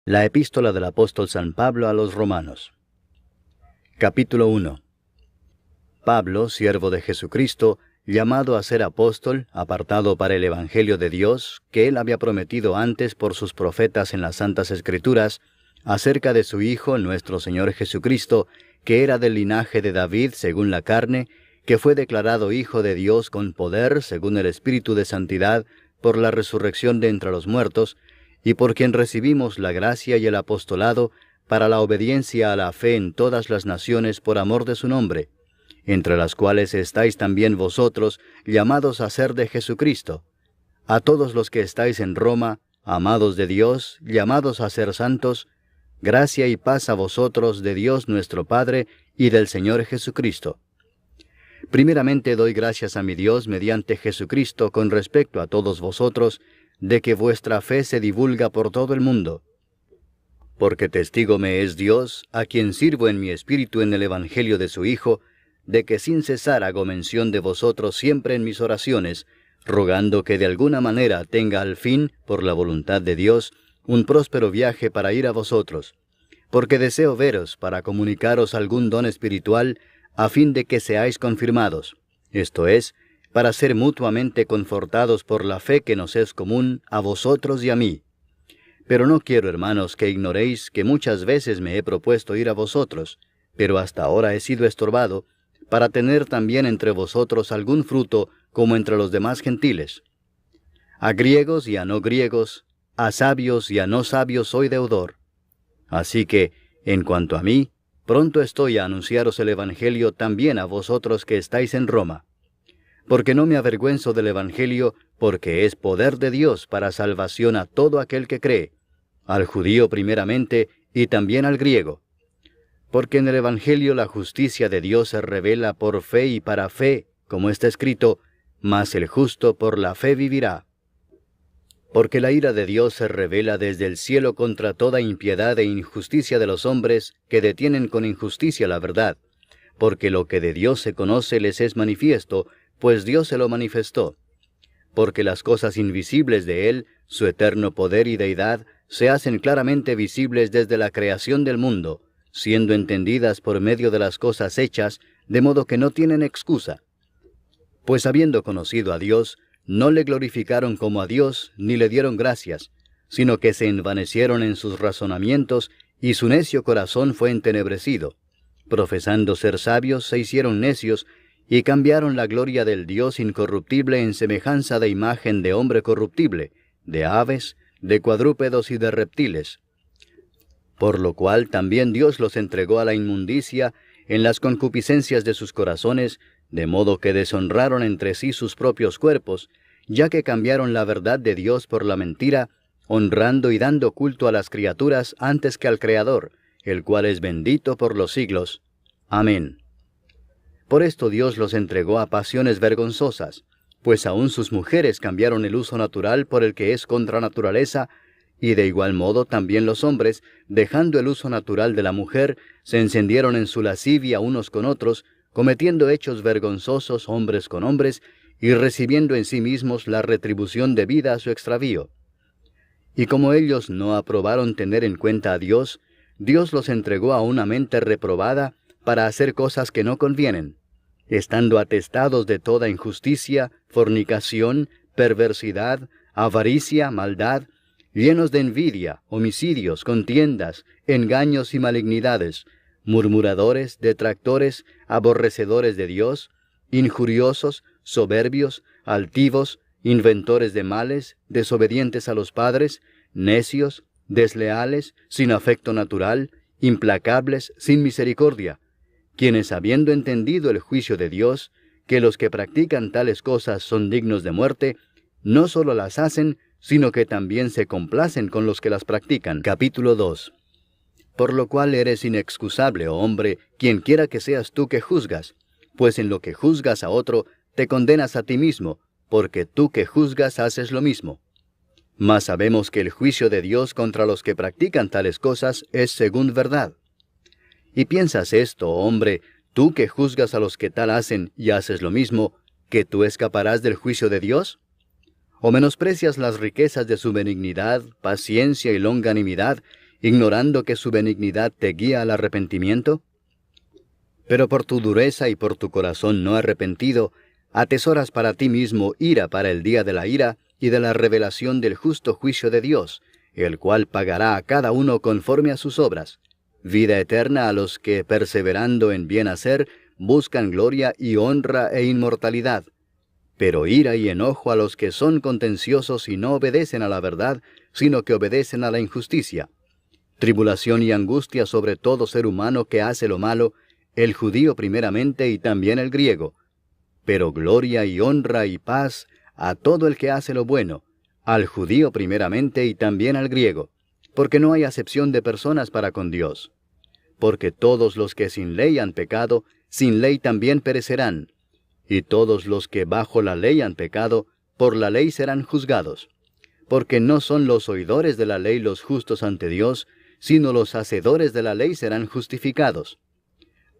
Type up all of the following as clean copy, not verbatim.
La epístola del apóstol San Pablo a los Romanos. Capítulo 1. Pablo, siervo de Jesucristo, llamado a ser apóstol, apartado para el Evangelio de Dios, que él había prometido antes por sus profetas en las Santas Escrituras, acerca de su Hijo, nuestro Señor Jesucristo, que era del linaje de David según la carne, que fue declarado Hijo de Dios con poder, según el Espíritu de Santidad, por la resurrección de entre los muertos, y por quien recibimos la gracia y el apostolado para la obediencia a la fe en todas las naciones por amor de su nombre, entre las cuales estáis también vosotros, llamados a ser de Jesucristo. A todos los que estáis en Roma, amados de Dios, llamados a ser santos, gracia y paz a vosotros de Dios nuestro Padre y del Señor Jesucristo. Primeramente doy gracias a mi Dios mediante Jesucristo con respecto a todos vosotros, de que vuestra fe se divulga por todo el mundo. Porque testigo me es Dios, a quien sirvo en mi espíritu en el Evangelio de su Hijo, de que sin cesar hago mención de vosotros siempre en mis oraciones, rogando que de alguna manera tenga al fin, por la voluntad de Dios, un próspero viaje para ir a vosotros. Porque deseo veros para comunicaros algún don espiritual, a fin de que seáis confirmados, esto es, para ser mutuamente confortados por la fe que nos es común a vosotros y a mí. Pero no quiero, hermanos, que ignoréis que muchas veces me he propuesto ir a vosotros, pero hasta ahora he sido estorbado, para tener también entre vosotros algún fruto como entre los demás gentiles. A griegos y a no griegos, a sabios y a no sabios soy deudor. Así que, en cuanto a mí, pronto estoy a anunciaros el Evangelio también a vosotros que estáis en Roma. Porque no me avergüenzo del Evangelio, porque es poder de Dios para salvación a todo aquel que cree, al judío primeramente y también al griego. Porque en el Evangelio la justicia de Dios se revela por fe y para fe, como está escrito, mas el justo por la fe vivirá. Porque la ira de Dios se revela desde el cielo contra toda impiedad e injusticia de los hombres que detienen con injusticia la verdad, porque lo que de Dios se conoce les es manifiesto, pues Dios se lo manifestó. Porque las cosas invisibles de Él, su eterno poder y deidad, se hacen claramente visibles desde la creación del mundo, siendo entendidas por medio de las cosas hechas, de modo que no tienen excusa. Pues habiendo conocido a Dios, no le glorificaron como a Dios, ni le dieron gracias, sino que se envanecieron en sus razonamientos, y su necio corazón fue entenebrecido. Profesando ser sabios, se hicieron necios, y cambiaron la gloria del Dios incorruptible en semejanza de imagen de hombre corruptible, de aves, de cuadrúpedos y de reptiles. Por lo cual también Dios los entregó a la inmundicia en las concupiscencias de sus corazones, de modo que deshonraron entre sí sus propios cuerpos, ya que cambiaron la verdad de Dios por la mentira, honrando y dando culto a las criaturas antes que al Creador, el cual es bendito por los siglos. Amén. Por esto Dios los entregó a pasiones vergonzosas, pues aun sus mujeres cambiaron el uso natural por el que es contra naturaleza, y de igual modo también los hombres, dejando el uso natural de la mujer, se encendieron en su lascivia unos con otros, cometiendo hechos vergonzosos hombres con hombres, y recibiendo en sí mismos la retribución debida a su extravío. Y como ellos no aprobaron tener en cuenta a Dios, Dios los entregó a una mente reprobada para hacer cosas que no convienen, estando atestados de toda injusticia, fornicación, perversidad, avaricia, maldad, llenos de envidia, homicidios, contiendas, engaños y malignidades, murmuradores, detractores, aborrecedores de Dios, injuriosos, soberbios, altivos, inventores de males, desobedientes a los padres, necios, desleales, sin afecto natural, implacables, sin misericordia, quienes habiendo entendido el juicio de Dios, que los que practican tales cosas son dignos de muerte, no solo las hacen, sino que también se complacen con los que las practican. Capítulo 2. Por lo cual eres inexcusable, oh hombre, quien quiera que seas tú que juzgas, pues en lo que juzgas a otro, te condenas a ti mismo, porque tú que juzgas haces lo mismo. Mas sabemos que el juicio de Dios contra los que practican tales cosas es según verdad. ¿Y piensas esto, hombre, tú que juzgas a los que tal hacen y haces lo mismo, que tú escaparás del juicio de Dios? ¿O menosprecias las riquezas de su benignidad, paciencia y longanimidad, ignorando que su benignidad te guía al arrepentimiento? Pero por tu dureza y por tu corazón no arrepentido, atesoras para ti mismo ira para el día de la ira y de la revelación del justo juicio de Dios, el cual pagará a cada uno conforme a sus obras. Vida eterna a los que, perseverando en bien hacer, buscan gloria y honra e inmortalidad. Pero ira y enojo a los que son contenciosos y no obedecen a la verdad, sino que obedecen a la injusticia. Tribulación y angustia sobre todo ser humano que hace lo malo, el judío primeramente y también el griego. Pero gloria y honra y paz a todo el que hace lo bueno, al judío primeramente y también al griego, porque no hay acepción de personas para con Dios. Porque todos los que sin ley han pecado, sin ley también perecerán, y todos los que bajo la ley han pecado, por la ley serán juzgados. Porque no son los oidores de la ley los justos ante Dios, sino los hacedores de la ley serán justificados.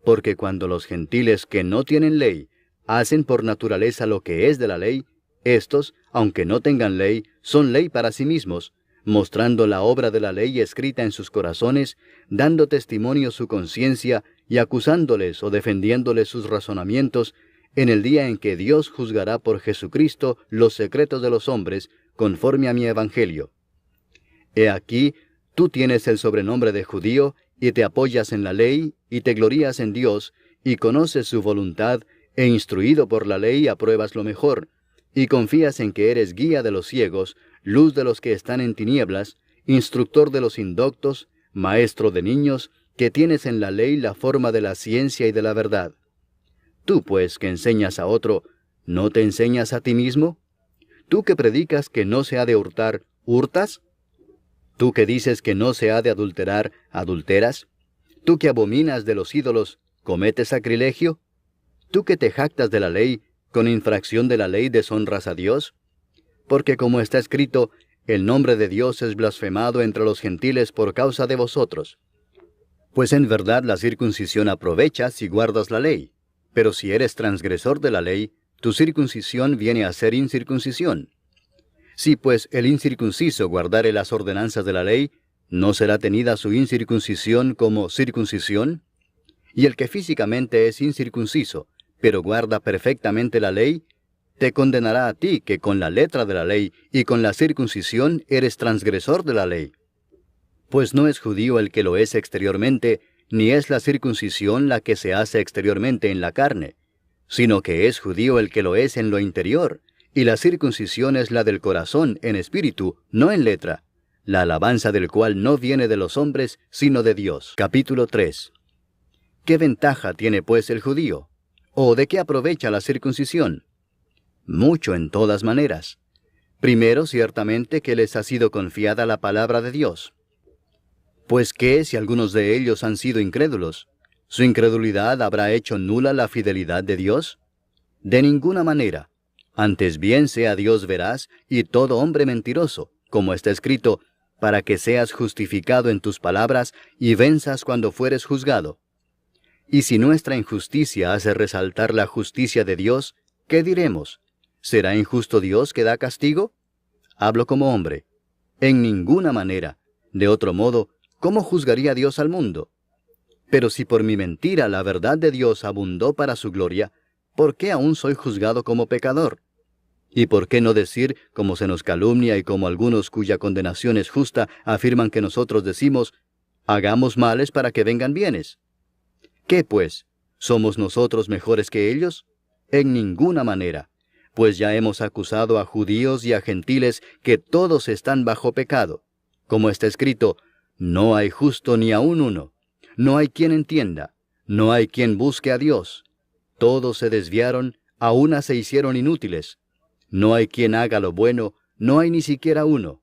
Porque cuando los gentiles que no tienen ley hacen por naturaleza lo que es de la ley, éstos, aunque no tengan ley, son ley para sí mismos, mostrando la obra de la ley escrita en sus corazones, dando testimonio su conciencia y acusándoles o defendiéndoles sus razonamientos, en el día en que Dios juzgará por Jesucristo los secretos de los hombres, conforme a mi evangelio. He aquí, tú tienes el sobrenombre de judío, y te apoyas en la ley, y te glorías en Dios, y conoces su voluntad, e instruido por la ley apruebas lo mejor, y confías en que eres guía de los ciegos, luz de los que están en tinieblas, instructor de los indoctos, maestro de niños, que tienes en la ley la forma de la ciencia y de la verdad. Tú, pues, que enseñas a otro, ¿no te enseñas a ti mismo? Tú que predicas que no se ha de hurtar, ¿hurtas? ¿Tú que dices que no se ha de adulterar, adulteras? ¿Tú que abominas de los ídolos, cometes sacrilegio? ¿Tú que te jactas de la ley, con infracción de la ley deshonras a Dios? Porque como está escrito, el nombre de Dios es blasfemado entre los gentiles por causa de vosotros. Pues en verdad la circuncisión aprovecha si guardas la ley. Pero si eres transgresor de la ley, tu circuncisión viene a ser incircuncisión. Si pues el incircunciso guardare las ordenanzas de la ley, ¿no será tenida su incircuncisión como circuncisión? Y el que físicamente es incircunciso, pero guarda perfectamente la ley, te condenará a ti que con la letra de la ley y con la circuncisión eres transgresor de la ley. Pues no es judío el que lo es exteriormente, ni es la circuncisión la que se hace exteriormente en la carne, sino que es judío el que lo es en lo interior, y la circuncisión es la del corazón en espíritu, no en letra, la alabanza del cual no viene de los hombres, sino de Dios. Capítulo 3. ¿Qué ventaja tiene pues el judío? ¿O de qué aprovecha la circuncisión? Mucho en todas maneras. Primero, ciertamente que les ha sido confiada la palabra de Dios. Pues ¿qué si algunos de ellos han sido incrédulos? ¿Su incredulidad habrá hecho nula la fidelidad de Dios? De ninguna manera. Antes bien sea Dios veraz y todo hombre mentiroso, como está escrito, para que seas justificado en tus palabras y venzas cuando fueres juzgado. Y si nuestra injusticia hace resaltar la justicia de Dios, ¿qué diremos? ¿Será injusto Dios que da castigo? Hablo como hombre. En ninguna manera. De otro modo, ¿cómo juzgaría Dios al mundo? Pero si por mi mentira la verdad de Dios abundó para su gloria, ¿por qué aún soy juzgado como pecador? ¿Y por qué no decir, como se nos calumnia y como algunos cuya condenación es justa afirman que nosotros decimos, hagamos males para que vengan bienes? ¿Qué pues? ¿Somos nosotros mejores que ellos? En ninguna manera, pues ya hemos acusado a judíos y a gentiles que todos están bajo pecado. Como está escrito, no hay justo ni aun uno, no hay quien entienda, no hay quien busque a Dios. Todos se desviaron, a una se hicieron inútiles. No hay quien haga lo bueno, no hay ni siquiera uno.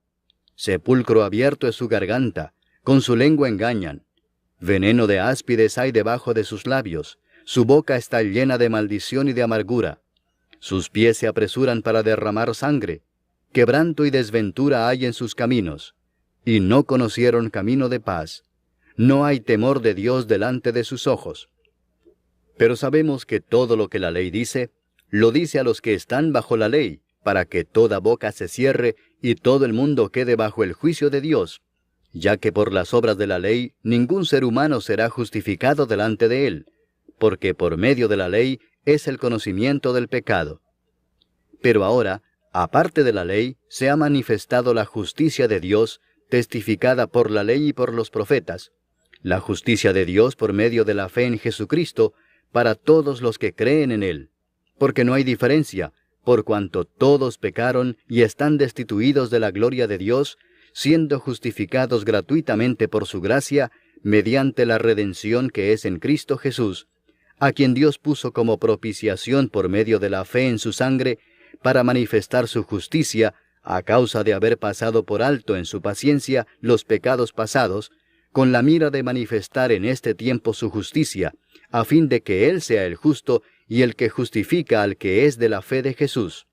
Sepulcro abierto es su garganta, con su lengua engañan. Veneno de áspides hay debajo de sus labios, su boca está llena de maldición y de amargura. Sus pies se apresuran para derramar sangre, quebranto y desventura hay en sus caminos, y no conocieron camino de paz. No hay temor de Dios delante de sus ojos. Pero sabemos que todo lo que la ley dice, lo dice a los que están bajo la ley, para que toda boca se cierre y todo el mundo quede bajo el juicio de Dios. ya que por las obras de la ley ningún ser humano será justificado delante de él, porque por medio de la ley es el conocimiento del pecado. Pero ahora, aparte de la ley, se ha manifestado la justicia de Dios, testificada por la ley y por los profetas, la justicia de Dios por medio de la fe en Jesucristo, para todos los que creen en Él, porque no hay diferencia, por cuanto todos pecaron y están destituidos de la gloria de Dios, siendo justificados gratuitamente por su gracia, mediante la redención que es en Cristo Jesús, a quien Dios puso como propiciación por medio de la fe en su sangre, para manifestar su justicia, a causa de haber pasado por alto en su paciencia los pecados pasados, con la mira de manifestar en este tiempo su justicia, a fin de que Él sea el justo y el que justifica al que es de la fe de Jesús.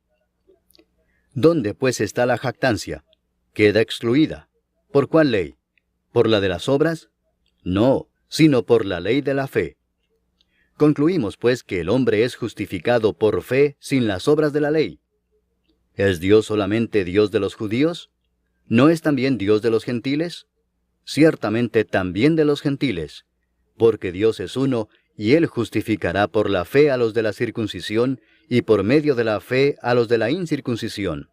¿Dónde pues está la jactancia? Queda excluida. ¿Por cuál ley? ¿Por la de las obras? No, sino por la ley de la fe. Concluimos pues que el hombre es justificado por fe sin las obras de la ley. ¿Es Dios solamente Dios de los judíos? ¿No es también Dios de los gentiles? Ciertamente también de los gentiles, porque Dios es uno, y Él justificará por la fe a los de la circuncisión, y por medio de la fe a los de la incircuncisión.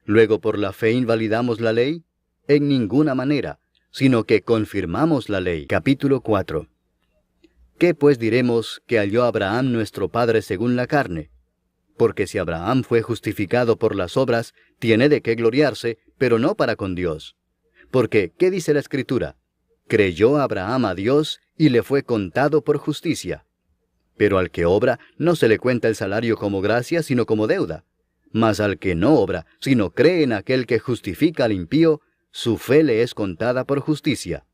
Luego por la fe invalidamos la ley, en ninguna manera, sino que confirmamos la ley. Capítulo 4. ¿Qué pues diremos que halló Abraham nuestro padre según la carne? Porque si Abraham fue justificado por las obras, tiene de qué gloriarse, pero no para con Dios. Porque, ¿qué dice la Escritura? Creyó Abraham a Dios y le fue contado por justicia. Pero al que obra no se le cuenta el salario como gracia, sino como deuda. Mas al que no obra, sino cree en aquel que justifica al impío, su fe le es contada por justicia.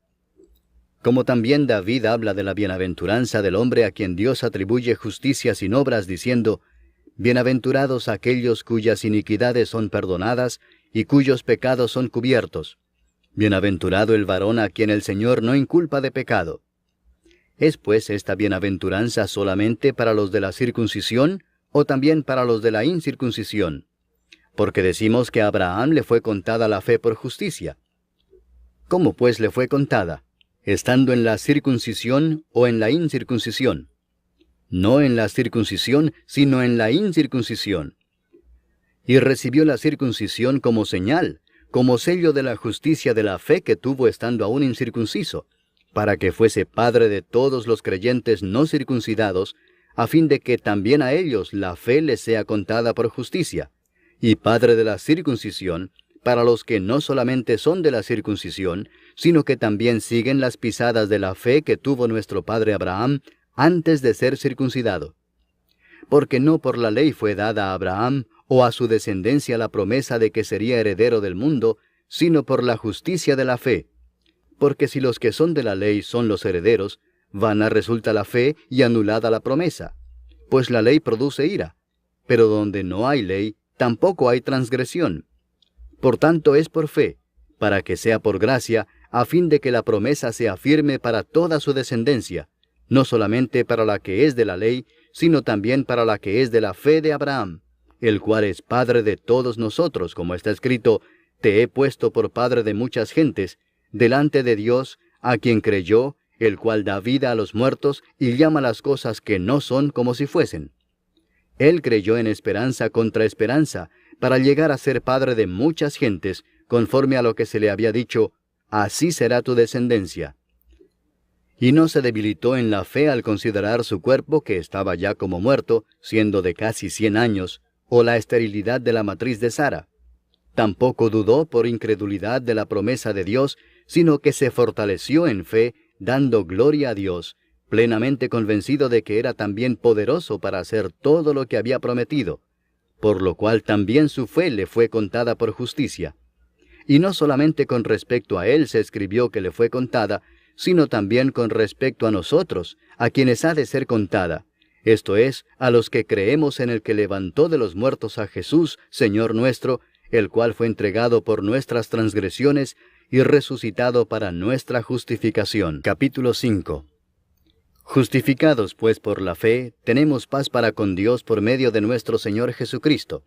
Como también David habla de la bienaventuranza del hombre a quien Dios atribuye justicia sin obras, diciendo: Bienaventurados aquellos cuyas iniquidades son perdonadas y cuyos pecados son cubiertos. Bienaventurado el varón a quien el Señor no inculpa de pecado. ¿Es pues esta bienaventuranza solamente para los de la circuncisión o también para los de la incircuncisión? Porque decimos que a Abraham le fue contada la fe por justicia. ¿Cómo pues le fue contada? ¿Estando en la circuncisión o en la incircuncisión? No en la circuncisión, sino en la incircuncisión. Y recibió la circuncisión como señal, como sello de la justicia de la fe que tuvo estando aún incircunciso, para que fuese padre de todos los creyentes no circuncidados, a fin de que también a ellos la fe les sea contada por justicia, y padre de la circuncisión, para los que no solamente son de la circuncisión, sino que también siguen las pisadas de la fe que tuvo nuestro padre Abraham antes de ser circuncidado. Porque no por la ley fue dada a Abraham o a su descendencia la promesa de que sería heredero del mundo, sino por la justicia de la fe. Porque si los que son de la ley son los herederos, vana resulta la fe y anulada la promesa. Pues la ley produce ira, pero donde no hay ley, tampoco hay transgresión. Por tanto es por fe, para que sea por gracia, a fin de que la promesa sea firme para toda su descendencia, no solamente para la que es de la ley, sino también para la que es de la fe de Abraham, el cual es padre de todos nosotros, como está escrito: Te he puesto por padre de muchas gentes, delante de Dios, a quien creyó, el cual da vida a los muertos y llama las cosas que no son como si fuesen. Él creyó en esperanza contra esperanza, para llegar a ser padre de muchas gentes, conforme a lo que se le había dicho: Así será tu descendencia. Y no se debilitó en la fe al considerar su cuerpo, que estaba ya como muerto, siendo de casi 100 años, o la esterilidad de la matriz de Sara. Tampoco dudó por incredulidad de la promesa de Dios, sino que se fortaleció en fe, dando gloria a Dios, plenamente convencido de que era también poderoso para hacer todo lo que había prometido, por lo cual también su fe le fue contada por justicia. Y no solamente con respecto a él se escribió que le fue contada, sino también con respecto a nosotros, a quienes ha de ser contada, esto es, a los que creemos en el que levantó de los muertos a Jesús, Señor nuestro, el cual fue entregado por nuestras transgresiones y resucitado para nuestra justificación. Capítulo 5. Justificados pues por la fe, tenemos paz para con Dios por medio de nuestro Señor Jesucristo,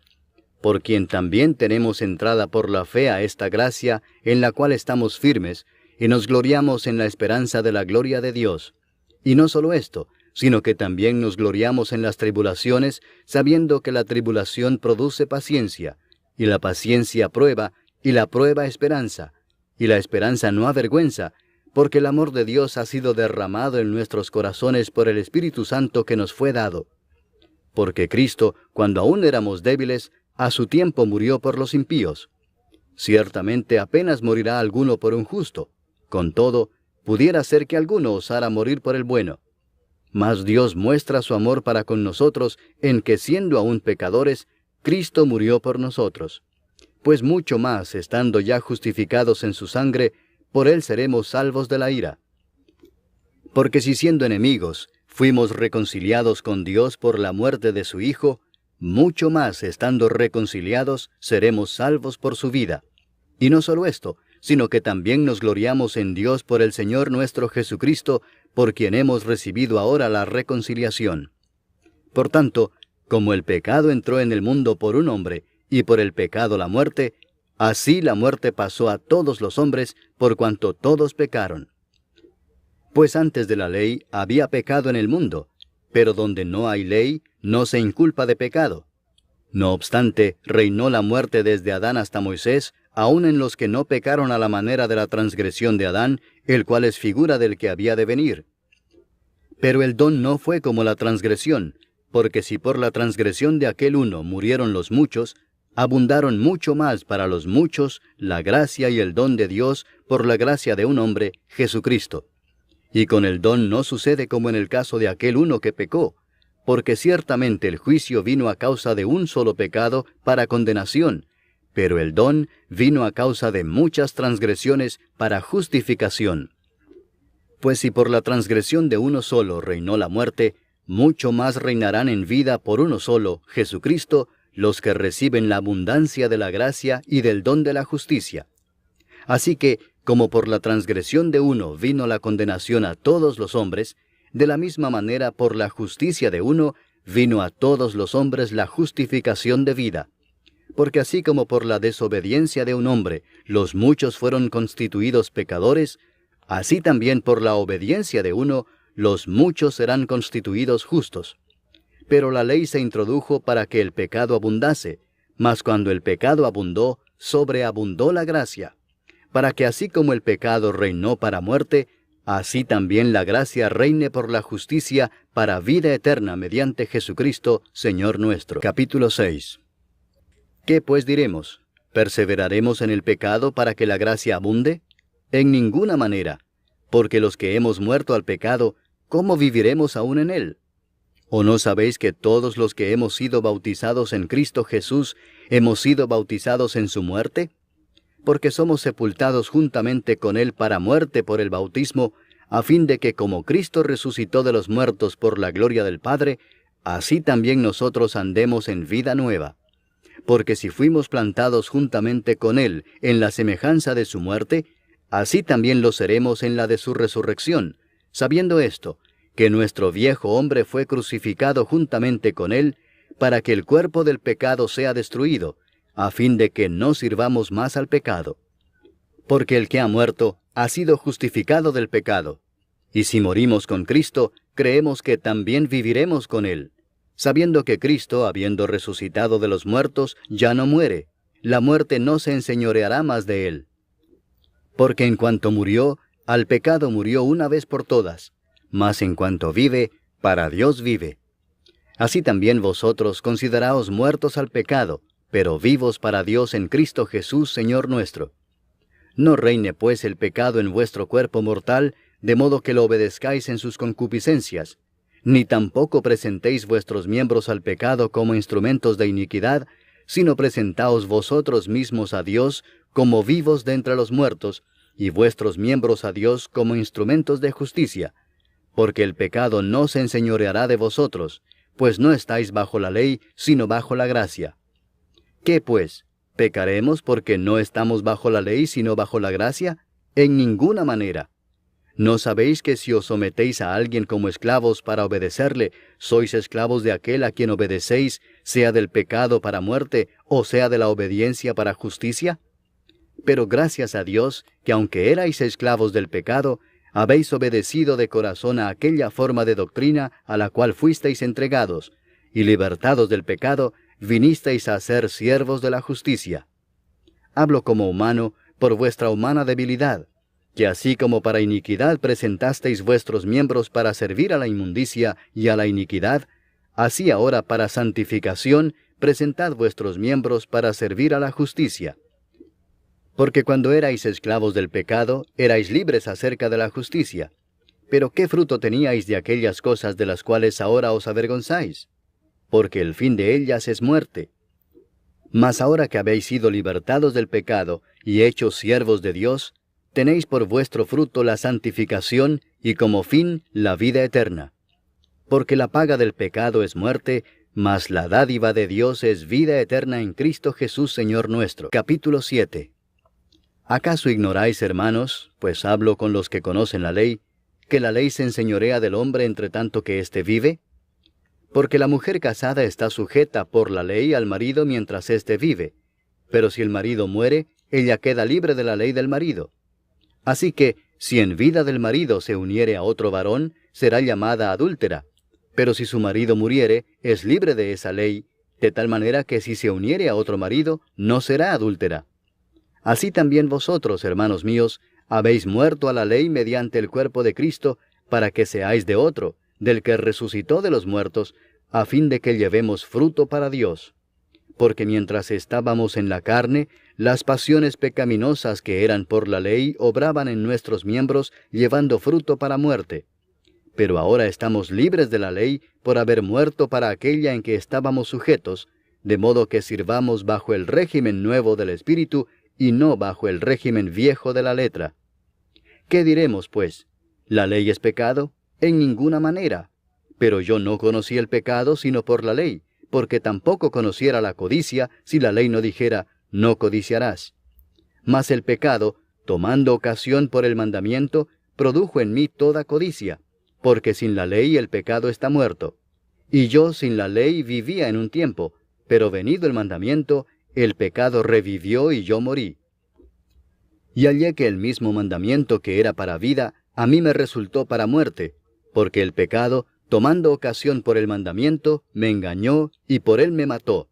por quien también tenemos entrada por la fe a esta gracia en la cual estamos firmes, y nos gloriamos en la esperanza de la gloria de Dios. Y no solo esto, sino que también nos gloriamos en las tribulaciones, sabiendo que la tribulación produce paciencia, y la paciencia prueba, y la prueba esperanza, y la esperanza no avergüenza, porque el amor de Dios ha sido derramado en nuestros corazones por el Espíritu Santo que nos fue dado. Porque Cristo, cuando aún éramos débiles, a su tiempo murió por los impíos. Ciertamente apenas morirá alguno por un justo. Con todo, pudiera ser que alguno osara morir por el bueno. Mas Dios muestra su amor para con nosotros en que, siendo aún pecadores, Cristo murió por nosotros. Pues mucho más, estando ya justificados en su sangre, por él seremos salvos de la ira. Porque si siendo enemigos, fuimos reconciliados con Dios por la muerte de su Hijo, mucho más, estando reconciliados, seremos salvos por su vida. Y no solo esto, sino que también nos gloriamos en Dios por el Señor nuestro Jesucristo, por quien hemos recibido ahora la reconciliación. Por tanto, como el pecado entró en el mundo por un hombre, y por el pecado la muerte, así la muerte pasó a todos los hombres, por cuanto todos pecaron. Pues antes de la ley había pecado en el mundo, pero donde no hay ley, no se inculpa de pecado. No obstante, reinó la muerte desde Adán hasta Moisés, aun en los que no pecaron a la manera de la transgresión de Adán, el cual es figura del que había de venir. Pero el don no fue como la transgresión, porque si por la transgresión de aquel uno murieron los muchos, abundaron mucho más para los muchos la gracia y el don de Dios por la gracia de un hombre, Jesucristo. Y con el don no sucede como en el caso de aquel uno que pecó, porque ciertamente el juicio vino a causa de un solo pecado para condenación, pero el don vino a causa de muchas transgresiones para justificación. Pues si por la transgresión de uno solo reinó la muerte, mucho más reinarán en vida por uno solo, Jesucristo, los que reciben la abundancia de la gracia y del don de la justicia. Así que, como por la transgresión de uno vino la condenación a todos los hombres, de la misma manera por la justicia de uno vino a todos los hombres la justificación de vida. Porque así como por la desobediencia de un hombre los muchos fueron constituidos pecadores, así también por la obediencia de uno los muchos serán constituidos justos. Pero la ley se introdujo para que el pecado abundase, mas cuando el pecado abundó, sobreabundó la gracia, para que así como el pecado reinó para muerte, así también la gracia reine por la justicia para vida eterna mediante Jesucristo, Señor nuestro. Capítulo 6. ¿Qué pues diremos? ¿Perseveraremos en el pecado para que la gracia abunde? En ninguna manera, porque los que hemos muerto al pecado, ¿cómo viviremos aún en él? ¿O no sabéis que todos los que hemos sido bautizados en Cristo Jesús, hemos sido bautizados en su muerte? Porque somos sepultados juntamente con él para muerte por el bautismo, a fin de que como Cristo resucitó de los muertos por la gloria del Padre, así también nosotros andemos en vida nueva. Porque si fuimos plantados juntamente con él en la semejanza de su muerte, así también lo seremos en la de su resurrección, sabiendo esto, que nuestro viejo hombre fue crucificado juntamente con él, para que el cuerpo del pecado sea destruido, a fin de que no sirvamos más al pecado. Porque el que ha muerto ha sido justificado del pecado. Y si morimos con Cristo, creemos que también viviremos con él, sabiendo que Cristo, habiendo resucitado de los muertos, ya no muere. La muerte no se enseñoreará más de él. Porque en cuanto murió, al pecado murió una vez por todas, mas en cuanto vive, para Dios vive. Así también vosotros consideraos muertos al pecado, pero vivos para Dios en Cristo Jesús, Señor nuestro. No reine pues el pecado en vuestro cuerpo mortal, de modo que lo obedezcáis en sus concupiscencias, ni tampoco presentéis vuestros miembros al pecado como instrumentos de iniquidad, sino presentaos vosotros mismos a Dios como vivos de entre los muertos, y vuestros miembros a Dios como instrumentos de justicia. Porque el pecado no se enseñoreará de vosotros, pues no estáis bajo la ley, sino bajo la gracia. ¿Qué pues? ¿Pecaremos porque no estamos bajo la ley, sino bajo la gracia? En ninguna manera. ¿No sabéis que si os sometéis a alguien como esclavos para obedecerle, sois esclavos de aquel a quien obedecéis, sea del pecado para muerte, o sea de la obediencia para justicia? Pero gracias a Dios, que aunque erais esclavos del pecado, habéis obedecido de corazón a aquella forma de doctrina a la cual fuisteis entregados, y libertados del pecado, vinisteis a ser siervos de la justicia. Hablo como humano, por vuestra humana debilidad, que así como para iniquidad presentasteis vuestros miembros para servir a la inmundicia y a la iniquidad, así ahora para santificación presentad vuestros miembros para servir a la justicia. Porque cuando erais esclavos del pecado, erais libres acerca de la justicia. Pero ¿qué fruto teníais de aquellas cosas de las cuales ahora os avergonzáis? Porque el fin de ellas es muerte. Mas ahora que habéis sido libertados del pecado y hechos siervos de Dios, tenéis por vuestro fruto la santificación y como fin la vida eterna. Porque la paga del pecado es muerte, mas la dádiva de Dios es vida eterna en Cristo Jesús Señor nuestro. Capítulo 7. ¿Acaso ignoráis, hermanos, pues hablo con los que conocen la ley, que la ley se enseñorea del hombre entre tanto que éste vive? Porque la mujer casada está sujeta por la ley al marido mientras éste vive, pero si el marido muere, ella queda libre de la ley del marido. Así que, si en vida del marido se uniere a otro varón, será llamada adúltera, pero si su marido muriere, es libre de esa ley, de tal manera que si se uniere a otro marido, no será adúltera. Así también vosotros, hermanos míos, habéis muerto a la ley mediante el cuerpo de Cristo, para que seáis de otro, del que resucitó de los muertos, a fin de que llevemos fruto para Dios. Porque mientras estábamos en la carne, las pasiones pecaminosas que eran por la ley obraban en nuestros miembros, llevando fruto para muerte. Pero ahora estamos libres de la ley por haber muerto para aquella en que estábamos sujetos, de modo que sirvamos bajo el régimen nuevo del Espíritu y no bajo el régimen viejo de la letra. ¿Qué diremos, pues? ¿La ley es pecado? En ninguna manera. Pero yo no conocí el pecado sino por la ley, porque tampoco conociera la codicia si la ley no dijera, no codiciarás. Mas el pecado, tomando ocasión por el mandamiento, produjo en mí toda codicia, porque sin la ley el pecado está muerto. Y yo sin la ley vivía en un tiempo, pero venido el mandamiento, el pecado revivió y yo morí. Y hallé que el mismo mandamiento que era para vida, a mí me resultó para muerte, porque el pecado, tomando ocasión por el mandamiento, me engañó y por él me mató.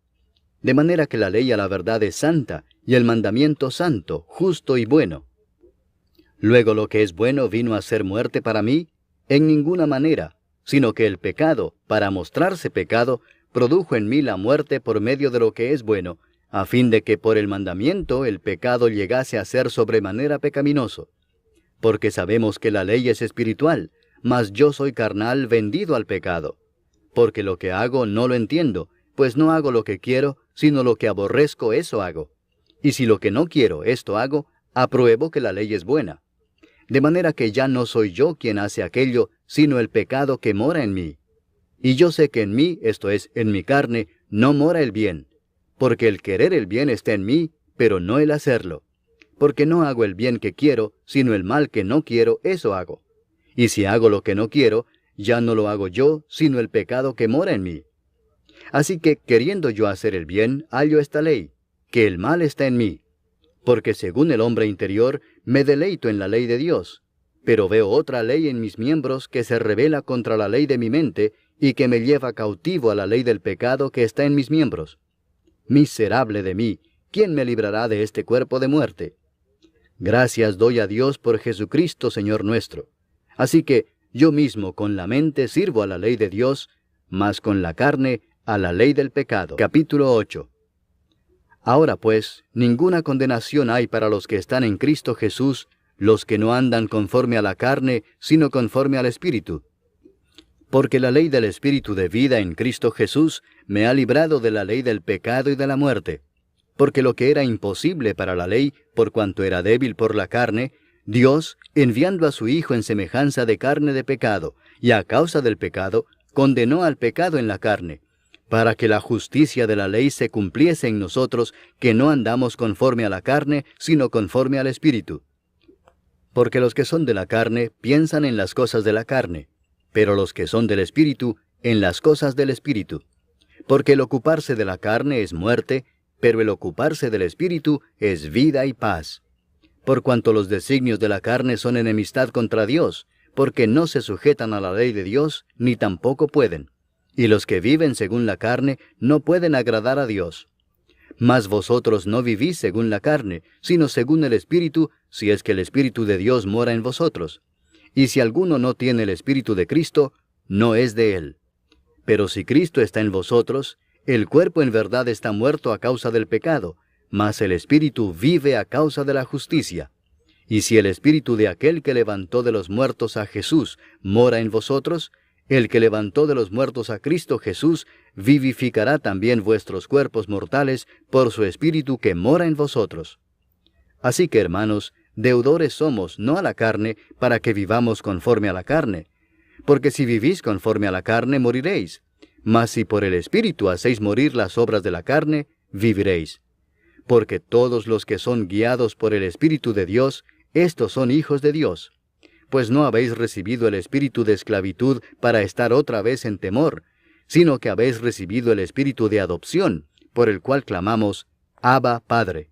De manera que la ley a la verdad es santa, y el mandamiento santo, justo y bueno. Luego lo que es bueno vino a ser muerte para mí, en ninguna manera, sino que el pecado, para mostrarse pecado, produjo en mí la muerte por medio de lo que es bueno, a fin de que por el mandamiento el pecado llegase a ser sobremanera pecaminoso. Porque sabemos que la ley es espiritual, mas yo soy carnal vendido al pecado. Porque lo que hago no lo entiendo, pues no hago lo que quiero, sino lo que aborrezco eso hago. Y si lo que no quiero esto hago, apruebo que la ley es buena. De manera que ya no soy yo quien hace aquello, sino el pecado que mora en mí. Y yo sé que en mí, esto es, en mi carne, no mora el bien. Porque el querer el bien está en mí, pero no el hacerlo. Porque no hago el bien que quiero, sino el mal que no quiero, eso hago. Y si hago lo que no quiero, ya no lo hago yo, sino el pecado que mora en mí. Así que, queriendo yo hacer el bien, hallo esta ley, que el mal está en mí. Porque según el hombre interior, me deleito en la ley de Dios. Pero veo otra ley en mis miembros que se rebela contra la ley de mi mente, y que me lleva cautivo a la ley del pecado que está en mis miembros. Miserable de mí, ¿quién me librará de este cuerpo de muerte? Gracias doy a Dios por Jesucristo, Señor nuestro. Así que yo mismo con la mente sirvo a la ley de Dios, mas con la carne a la ley del pecado. Capítulo 8. Ahora pues, ninguna condenación hay para los que están en Cristo Jesús, los que no andan conforme a la carne, sino conforme al Espíritu. Porque la ley del Espíritu de vida en Cristo Jesús me ha librado de la ley del pecado y de la muerte. Porque lo que era imposible para la ley, por cuanto era débil por la carne, Dios, enviando a su Hijo en semejanza de carne de pecado, y a causa del pecado, condenó al pecado en la carne, para que la justicia de la ley se cumpliese en nosotros, que no andamos conforme a la carne, sino conforme al Espíritu. Porque los que son de la carne piensan en las cosas de la carne, pero los que son del Espíritu en las cosas del Espíritu. Porque el ocuparse de la carne es muerte, pero el ocuparse del Espíritu es vida y paz. Por cuanto los designios de la carne son enemistad contra Dios, porque no se sujetan a la ley de Dios, ni tampoco pueden. Y los que viven según la carne no pueden agradar a Dios. Mas vosotros no vivís según la carne, sino según el Espíritu, si es que el Espíritu de Dios mora en vosotros. Y si alguno no tiene el Espíritu de Cristo, no es de él. Pero si Cristo está en vosotros, el cuerpo en verdad está muerto a causa del pecado, mas el Espíritu vive a causa de la justicia. Y si el Espíritu de aquel que levantó de los muertos a Jesús mora en vosotros, el que levantó de los muertos a Cristo Jesús vivificará también vuestros cuerpos mortales por su Espíritu que mora en vosotros. Así que, hermanos, deudores somos, no a la carne, para que vivamos conforme a la carne. Porque si vivís conforme a la carne, moriréis. Mas si por el Espíritu hacéis morir las obras de la carne, viviréis. Porque todos los que son guiados por el Espíritu de Dios, estos son hijos de Dios. Pues no habéis recibido el espíritu de esclavitud para estar otra vez en temor, sino que habéis recibido el espíritu de adopción, por el cual clamamos, Abba, Padre.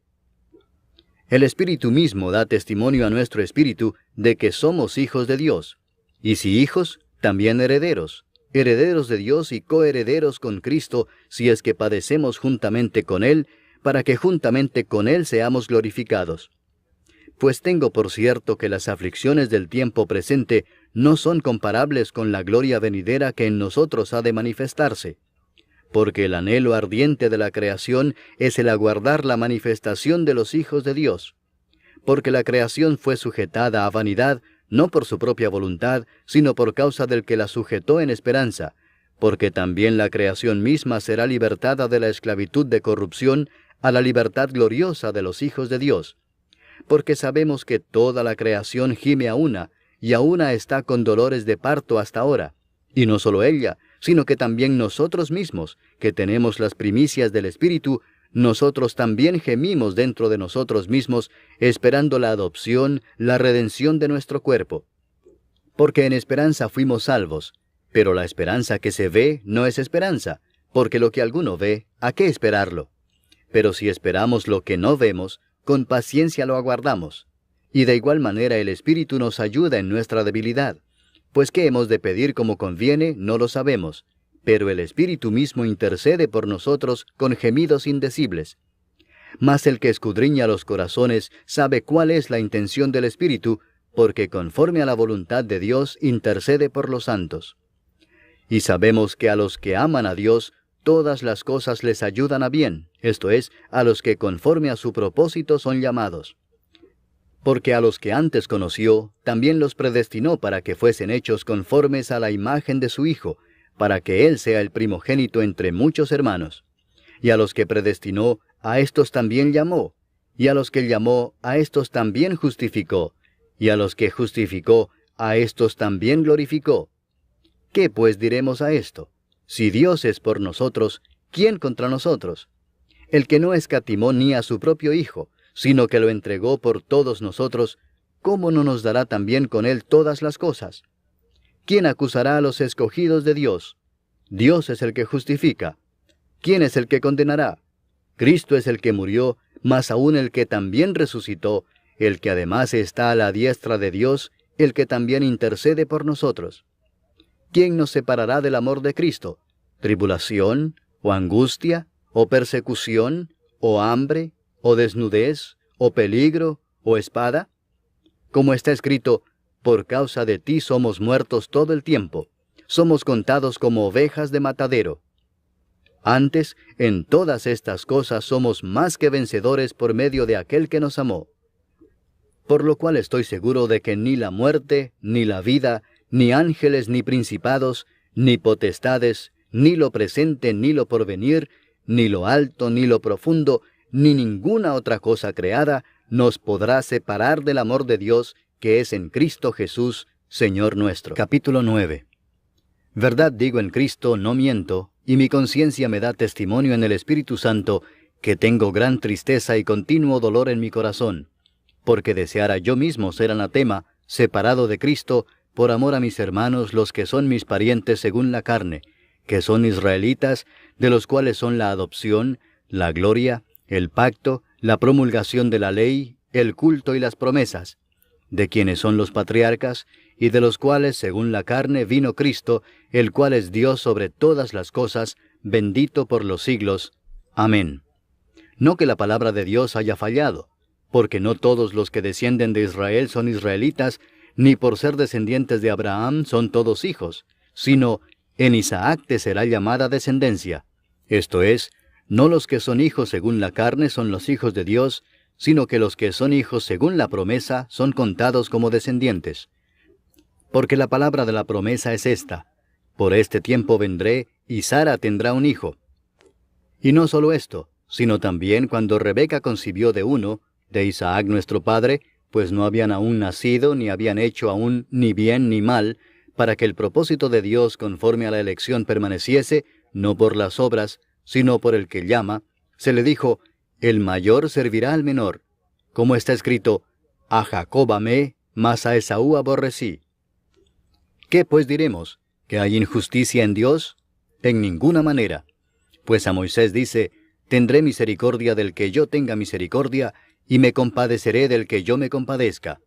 El Espíritu mismo da testimonio a nuestro espíritu de que somos hijos de Dios. Y si hijos, también herederos, herederos de Dios y coherederos con Cristo, si es que padecemos juntamente con Él, para que juntamente con Él seamos glorificados. Pues tengo por cierto que las aflicciones del tiempo presente no son comparables con la gloria venidera que en nosotros ha de manifestarse. Porque el anhelo ardiente de la creación es el aguardar la manifestación de los hijos de Dios. Porque la creación fue sujetada a vanidad, no por su propia voluntad, sino por causa del que la sujetó en esperanza, porque también la creación misma será libertada de la esclavitud de corrupción a la libertad gloriosa de los hijos de Dios. Porque sabemos que toda la creación gime a una, y a una está con dolores de parto hasta ahora. Y no solo ella, sino que también nosotros mismos, que tenemos las primicias del Espíritu, nosotros también gemimos dentro de nosotros mismos, esperando la adopción, la redención de nuestro cuerpo. Porque en esperanza fuimos salvos, pero la esperanza que se ve no es esperanza, porque lo que alguno ve, ¿a qué esperarlo? Pero si esperamos lo que no vemos, con paciencia lo aguardamos. Y de igual manera el Espíritu nos ayuda en nuestra debilidad. Pues qué hemos de pedir como conviene, no lo sabemos. Pero el Espíritu mismo intercede por nosotros con gemidos indecibles. Mas el que escudriña los corazones sabe cuál es la intención del Espíritu, porque conforme a la voluntad de Dios intercede por los santos. Y sabemos que a los que aman a Dios, todas las cosas les ayudan a bien, esto es, a los que conforme a su propósito son llamados. Porque a los que antes conoció, también los predestinó para que fuesen hechos conformes a la imagen de su Hijo, para que Él sea el primogénito entre muchos hermanos. Y a los que predestinó, a éstos también llamó, y a los que llamó, a éstos también justificó, y a los que justificó, a éstos también glorificó. ¿Qué pues diremos a esto? Si Dios es por nosotros, ¿quién contra nosotros? El que no escatimó ni a su propio Hijo, sino que lo entregó por todos nosotros, ¿cómo no nos dará también con Él todas las cosas? ¿Quién acusará a los escogidos de Dios? Dios es el que justifica. ¿Quién es el que condenará? Cristo es el que murió, mas aún el que también resucitó, el que además está a la diestra de Dios, el que también intercede por nosotros. ¿Quién nos separará del amor de Cristo? ¿Tribulación, o angustia, o persecución, o hambre, o desnudez, o peligro, o espada? Como está escrito, por causa de ti somos muertos todo el tiempo, somos contados como ovejas de matadero. Antes, en todas estas cosas somos más que vencedores por medio de aquel que nos amó. Por lo cual estoy seguro de que ni la muerte, ni la vida, ni ángeles, ni principados, ni potestades, ni lo presente, ni lo porvenir, ni lo alto, ni lo profundo, ni ninguna otra cosa creada, nos podrá separar del amor de Dios, que es en Cristo Jesús, Señor nuestro. Capítulo 9. Verdad digo en Cristo, no miento, y mi conciencia me da testimonio en el Espíritu Santo, que tengo gran tristeza y continuo dolor en mi corazón, porque deseara yo mismo ser anatema, separado de Cristo, por amor a mis hermanos, los que son mis parientes según la carne, que son israelitas, de los cuales son la adopción, la gloria, el pacto, la promulgación de la ley, el culto y las promesas, de quienes son los patriarcas, y de los cuales, según la carne, vino Cristo, el cual es Dios sobre todas las cosas, bendito por los siglos. Amén. No que la palabra de Dios haya fallado, porque no todos los que descienden de Israel son israelitas, ni por ser descendientes de Abraham son todos hijos, sino en Isaac te será llamada descendencia. Esto es, no los que son hijos según la carne son los hijos de Dios, sino que los que son hijos según la promesa son contados como descendientes. Porque la palabra de la promesa es esta: por este tiempo vendré, y Sara tendrá un hijo. Y no solo esto, sino también cuando Rebeca concibió de uno, de Isaac nuestro padre, pues no habían aún nacido, ni habían hecho aún ni bien ni mal, para que el propósito de Dios conforme a la elección permaneciese, no por las obras, sino por el que llama, se le dijo: el mayor servirá al menor. Como está escrito: a Jacob amé, mas a Esaú aborrecí. ¿Qué pues diremos? ¿Que hay injusticia en Dios? En ninguna manera. Pues a Moisés dice: tendré misericordia del que yo tenga misericordia, y me compadeceré del que yo me compadezca.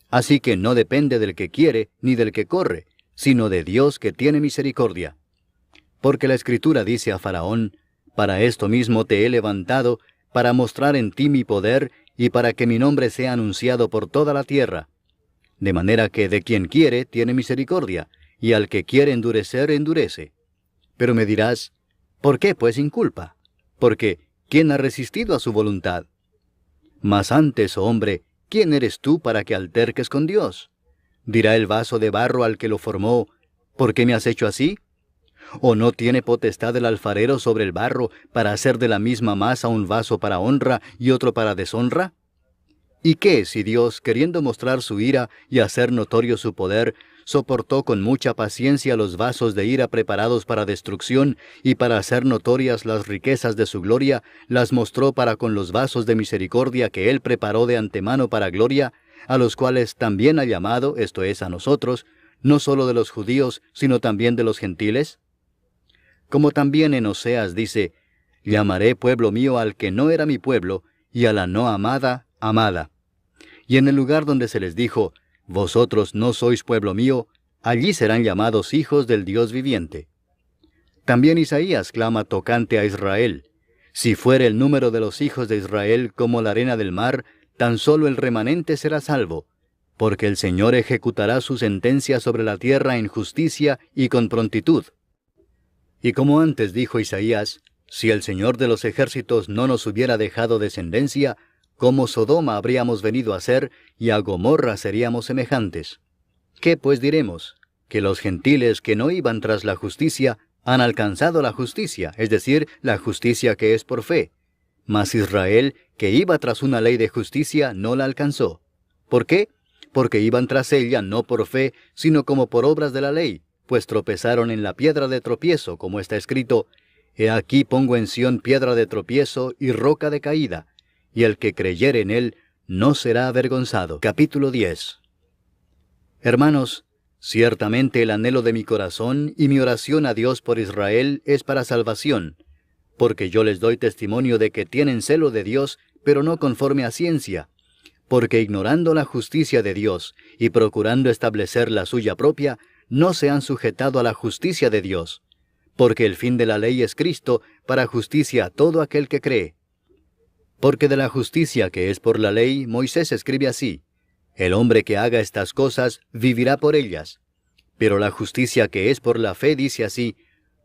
Así que no depende del que quiere, ni del que corre, sino de Dios que tiene misericordia. Porque la Escritura dice a Faraón: para esto mismo te he levantado, para mostrar en ti mi poder, y para que mi nombre sea anunciado por toda la tierra. De manera que de quien quiere tiene misericordia, y al que quiere endurecer, endurece. Pero me dirás: ¿por qué pues inculpa? Porque ¿quién ha resistido a su voluntad? Mas antes, oh hombre, ¿quién eres tú para que alterques con Dios? ¿Dirá el vaso de barro al que lo formó: ¿por qué me has hecho así? ¿O no tiene potestad el alfarero sobre el barro para hacer de la misma masa un vaso para honra y otro para deshonra? ¿Y qué si Dios, queriendo mostrar su ira y hacer notorio su poder, soportó con mucha paciencia los vasos de ira preparados para destrucción, y para hacer notorias las riquezas de su gloria, las mostró para con los vasos de misericordia que Él preparó de antemano para gloria, a los cuales también ha llamado, esto es, a nosotros, no solo de los judíos, sino también de los gentiles? Como también en Oseas dice: llamaré pueblo mío al que no era mi pueblo, y a la no amada, amada. Y en el lugar donde se les dijo: vosotros no sois pueblo mío, allí serán llamados hijos del Dios viviente. También Isaías clama tocante a Israel: si fuere el número de los hijos de Israel como la arena del mar, tan solo el remanente será salvo, porque el Señor ejecutará su sentencia sobre la tierra en justicia y con prontitud. Y como antes dijo Isaías: si el Señor de los ejércitos no nos hubiera dejado descendencia, como Sodoma habríamos venido a ser, y a Gomorra seríamos semejantes. ¿Qué pues diremos? Que los gentiles que no iban tras la justicia han alcanzado la justicia, es decir, la justicia que es por fe. Mas Israel, que iba tras una ley de justicia, no la alcanzó. ¿Por qué? Porque iban tras ella no por fe, sino como por obras de la ley, pues tropezaron en la piedra de tropiezo, como está escrito: he aquí pongo en Sión piedra de tropiezo y roca de caída, y el que creyere en él no será avergonzado. Capítulo 10. Hermanos, ciertamente el anhelo de mi corazón y mi oración a Dios por Israel es para salvación, porque yo les doy testimonio de que tienen celo de Dios, pero no conforme a ciencia, porque ignorando la justicia de Dios y procurando establecer la suya propia, no se han sujetado a la justicia de Dios, porque el fin de la ley es Cristo, para justicia a todo aquel que cree. Porque de la justicia que es por la ley, Moisés escribe así: el hombre que haga estas cosas vivirá por ellas. Pero la justicia que es por la fe dice así: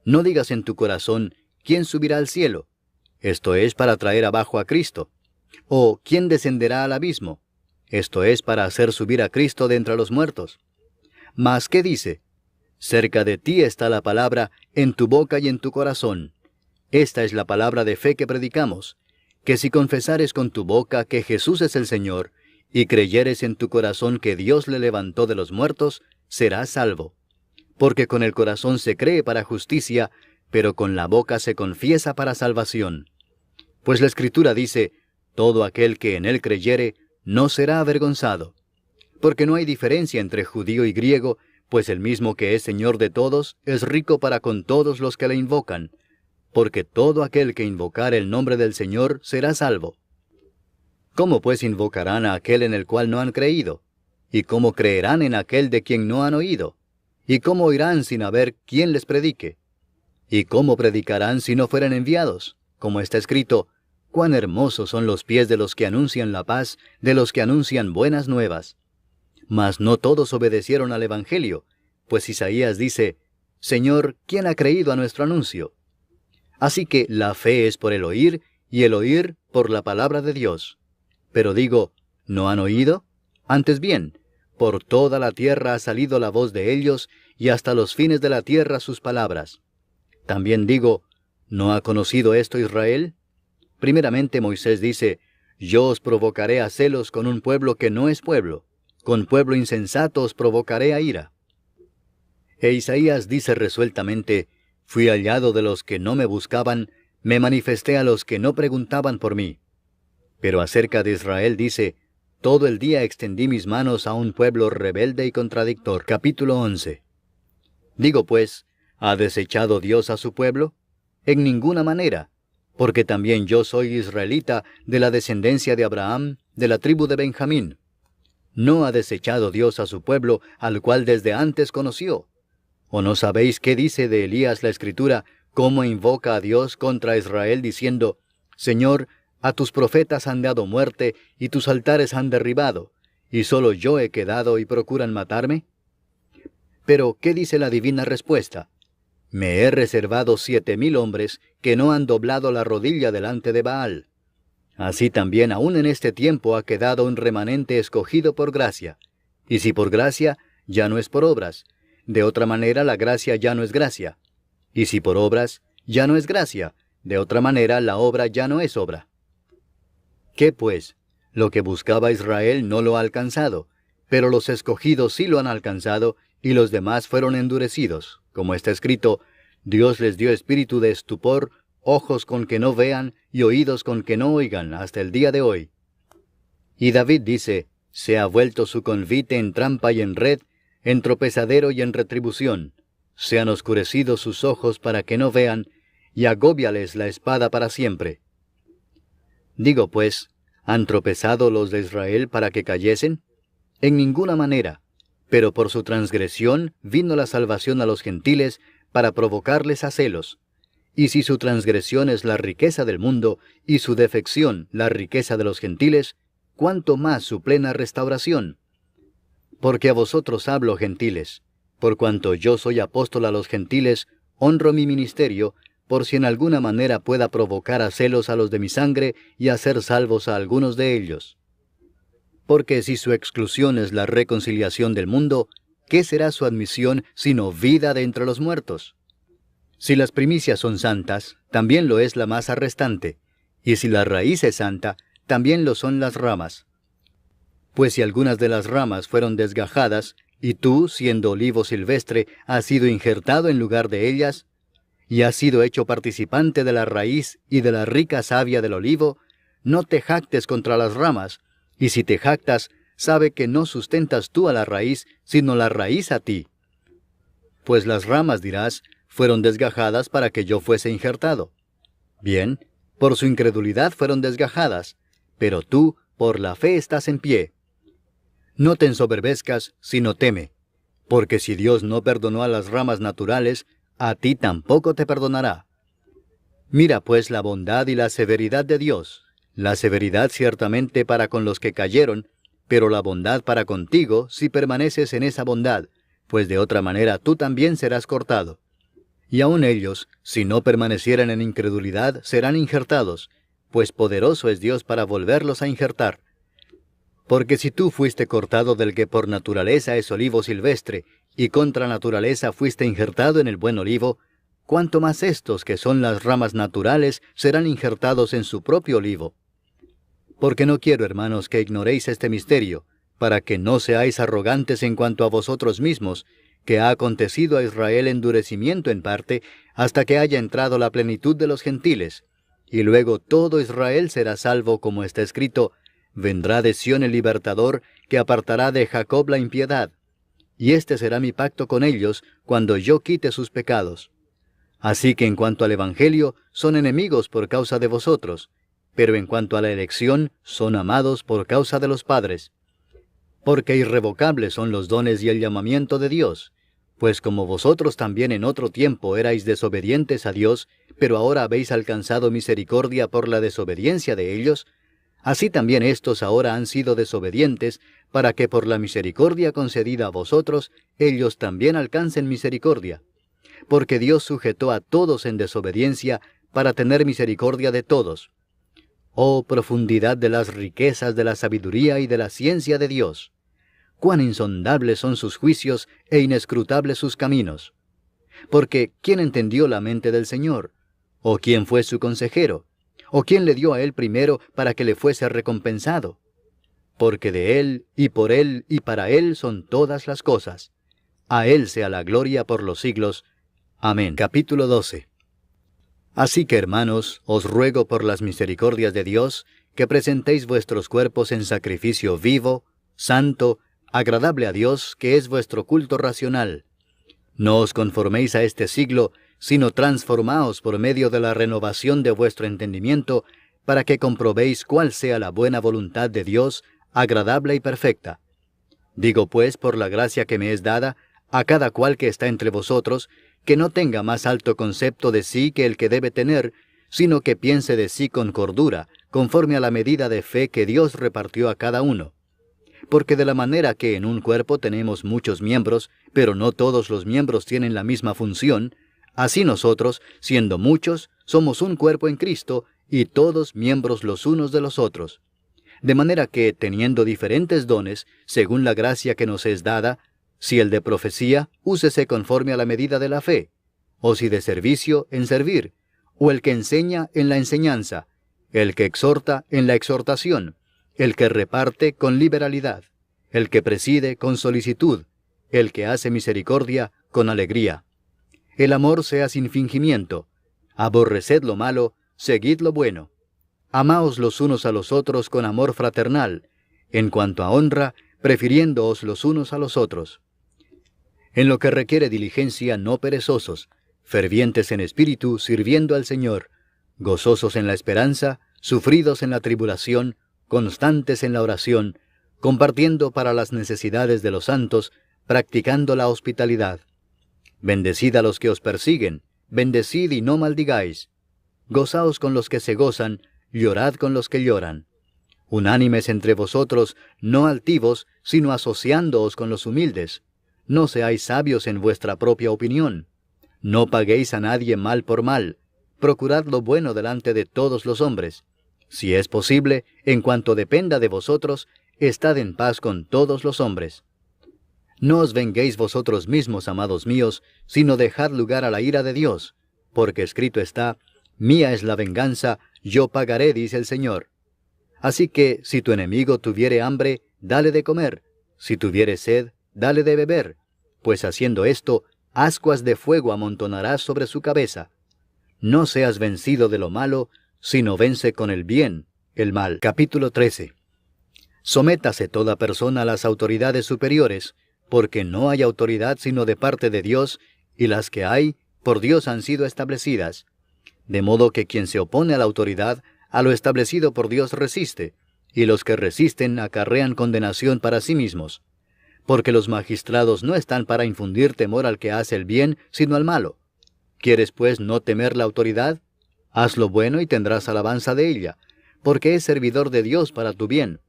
no digas en tu corazón: ¿quién subirá al cielo? Esto es para traer abajo a Cristo. O ¿quién descenderá al abismo? Esto es para hacer subir a Cristo de entre los muertos. Mas ¿qué dice? Cerca de ti está la palabra, en tu boca y en tu corazón. Esta es la palabra de fe que predicamos: que si confesares con tu boca que Jesús es el Señor, y creyeres en tu corazón que Dios le levantó de los muertos, serás salvo. Porque con el corazón se cree para justicia, pero con la boca se confiesa para salvación. Pues la Escritura dice: todo aquel que en él creyere, no será avergonzado. Porque no hay diferencia entre judío y griego, pues el mismo que es Señor de todos, es rico para con todos los que le invocan. Porque todo aquel que invocare el nombre del Señor será salvo. ¿Cómo pues invocarán a aquel en el cual no han creído? ¿Y cómo creerán en aquel de quien no han oído? ¿Y cómo oirán sin haber quien les predique? ¿Y cómo predicarán si no fueren enviados? Como está escrito, cuán hermosos son los pies de los que anuncian la paz, de los que anuncian buenas nuevas. Mas no todos obedecieron al Evangelio, pues Isaías dice, Señor, ¿quién ha creído a nuestro anuncio? Así que la fe es por el oír, y el oír por la palabra de Dios. Pero digo, ¿no han oído? Antes bien, por toda la tierra ha salido la voz de ellos, y hasta los fines de la tierra sus palabras. También digo, ¿no ha conocido esto Israel? Primeramente Moisés dice, yo os provocaré a celos con un pueblo que no es pueblo, con pueblo insensato os provocaré a ira. E Isaías dice resueltamente, fui hallado de los que no me buscaban, me manifesté a los que no preguntaban por mí. Pero acerca de Israel dice, todo el día extendí mis manos a un pueblo rebelde y contradictor. Capítulo 11. Digo pues, ¿ha desechado Dios a su pueblo? En ninguna manera, porque también yo soy israelita de la descendencia de Abraham, de la tribu de Benjamín. ¿No ha desechado Dios a su pueblo, al cual desde antes conoció? ¿O no sabéis qué dice de Elías la Escritura, cómo invoca a Dios contra Israel, diciendo, Señor, a tus profetas han dado muerte, y tus altares han derribado, y solo yo he quedado y procuran matarme? Pero, ¿qué dice la divina respuesta? Me he reservado 7,000 hombres que no han doblado la rodilla delante de Baal. Así también aún en este tiempo ha quedado un remanente escogido por gracia. Y si por gracia, ya no es por obras. De otra manera la gracia ya no es gracia. Y si por obras, ya no es gracia. De otra manera la obra ya no es obra. ¿Qué pues? Lo que buscaba Israel no lo ha alcanzado, pero los escogidos sí lo han alcanzado, y los demás fueron endurecidos. Como está escrito, Dios les dio espíritu de estupor, ojos con que no vean, y oídos con que no oigan, hasta el día de hoy. Y David dice, se ha vuelto su convite en trampa y en red, en tropezadero y en retribución. Se han oscurecido sus ojos para que no vean, y agóbiales la espada para siempre. Digo pues, ¿han tropezado los de Israel para que cayesen? En ninguna manera, pero por su transgresión vino la salvación a los gentiles para provocarles a celos. Y si su transgresión es la riqueza del mundo, y su defección la riqueza de los gentiles, ¿cuánto más su plena restauración? Porque a vosotros hablo, gentiles, por cuanto yo soy apóstol a los gentiles, honro mi ministerio, por si en alguna manera pueda provocar a celos a los de mi sangre y hacer salvos a algunos de ellos. Porque si su exclusión es la reconciliación del mundo, ¿qué será su admisión sino vida de entre los muertos? Si las primicias son santas, también lo es la masa restante, y si la raíz es santa, también lo son las ramas. Pues si algunas de las ramas fueron desgajadas, y tú, siendo olivo silvestre, has sido injertado en lugar de ellas, y has sido hecho participante de la raíz y de la rica savia del olivo, no te jactes contra las ramas, y si te jactas, sabe que no sustentas tú a la raíz, sino la raíz a ti. Pues las ramas, dirás, fueron desgajadas para que yo fuese injertado. Bien, por su incredulidad fueron desgajadas, pero tú, por la fe estás en pie. No te ensoberbezcas, sino teme, porque si Dios no perdonó a las ramas naturales, a ti tampoco te perdonará. Mira pues la bondad y la severidad de Dios, la severidad ciertamente para con los que cayeron, pero la bondad para contigo si permaneces en esa bondad, pues de otra manera tú también serás cortado. Y aun ellos, si no permanecieran en incredulidad, serán injertados, pues poderoso es Dios para volverlos a injertar. Porque si tú fuiste cortado del que por naturaleza es olivo silvestre, y contra naturaleza fuiste injertado en el buen olivo, cuánto más estos que son las ramas naturales serán injertados en su propio olivo. Porque no quiero, hermanos, que ignoréis este misterio, para que no seáis arrogantes en cuanto a vosotros mismos, que ha acontecido a Israel endurecimiento en parte, hasta que haya entrado la plenitud de los gentiles, y luego todo Israel será salvo, como está escrito, vendrá de Sión el libertador, que apartará de Jacob la impiedad. Y este será mi pacto con ellos, cuando yo quite sus pecados. Así que en cuanto al Evangelio, son enemigos por causa de vosotros, pero en cuanto a la elección, son amados por causa de los padres. Porque irrevocables son los dones y el llamamiento de Dios, pues como vosotros también en otro tiempo erais desobedientes a Dios, pero ahora habéis alcanzado misericordia por la desobediencia de ellos, así también éstos ahora han sido desobedientes, para que por la misericordia concedida a vosotros, ellos también alcancen misericordia. Porque Dios sujetó a todos en desobediencia, para tener misericordia de todos. Oh profundidad de las riquezas de la sabiduría y de la ciencia de Dios. Cuán insondables son sus juicios e inescrutables sus caminos. Porque ¿quién entendió la mente del Señor? ¿O quién fue su consejero? ¿O quién le dio a él primero para que le fuese recompensado? Porque de él y para él son todas las cosas. A él sea la gloria por los siglos. Amén. Capítulo 12. Así que, hermanos, os ruego por las misericordias de Dios, que presentéis vuestros cuerpos en sacrificio vivo, santo, agradable a Dios, que es vuestro culto racional. No os conforméis a este siglo, sino transformaos por medio de la renovación de vuestro entendimiento, para que comprobéis cuál sea la buena voluntad de Dios, agradable y perfecta. Digo pues, por la gracia que me es dada, a cada cual que está entre vosotros, que no tenga más alto concepto de sí que el que debe tener, sino que piense de sí con cordura, conforme a la medida de fe que Dios repartió a cada uno. Porque de la manera que en un cuerpo tenemos muchos miembros, pero no todos los miembros tienen la misma función, así nosotros, siendo muchos, somos un cuerpo en Cristo, y todos miembros los unos de los otros. De manera que, teniendo diferentes dones, según la gracia que nos es dada, si el de profecía, úsese conforme a la medida de la fe, o si de servicio, en servir, o el que enseña, en la enseñanza, el que exhorta, en la exhortación, el que reparte, con liberalidad, el que preside, con solicitud, el que hace misericordia, con alegría. El amor sea sin fingimiento. Aborreced lo malo, seguid lo bueno. Amaos los unos a los otros con amor fraternal, en cuanto a honra, prefiriéndoos los unos a los otros. En lo que requiere diligencia, no perezosos, fervientes en espíritu, sirviendo al Señor, gozosos en la esperanza, sufridos en la tribulación, constantes en la oración, compartiendo para las necesidades de los santos, practicando la hospitalidad. Bendecid a los que os persiguen, bendecid y no maldigáis. Gozaos con los que se gozan, llorad con los que lloran. Unánimes entre vosotros, no altivos, sino asociándoos con los humildes. No seáis sabios en vuestra propia opinión. No paguéis a nadie mal por mal. Procurad lo bueno delante de todos los hombres. Si es posible, en cuanto dependa de vosotros, estad en paz con todos los hombres. No os venguéis vosotros mismos, amados míos, sino dejad lugar a la ira de Dios, porque escrito está, mía es la venganza, yo pagaré, dice el Señor. Así que, si tu enemigo tuviere hambre, dale de comer, si tuviere sed, dale de beber, pues haciendo esto, ascuas de fuego amontonarás sobre su cabeza. No seas vencido de lo malo, sino vence con el bien el mal. Capítulo 13. Sométase toda persona a las autoridades superiores, porque no hay autoridad sino de parte de Dios, y las que hay, por Dios han sido establecidas. De modo que quien se opone a la autoridad, a lo establecido por Dios resiste, y los que resisten acarrean condenación para sí mismos. Porque los magistrados no están para infundir temor al que hace el bien, sino al malo. ¿Quieres pues no temer la autoridad? Haz lo bueno y tendrás alabanza de ella, porque es servidor de Dios para tu bien.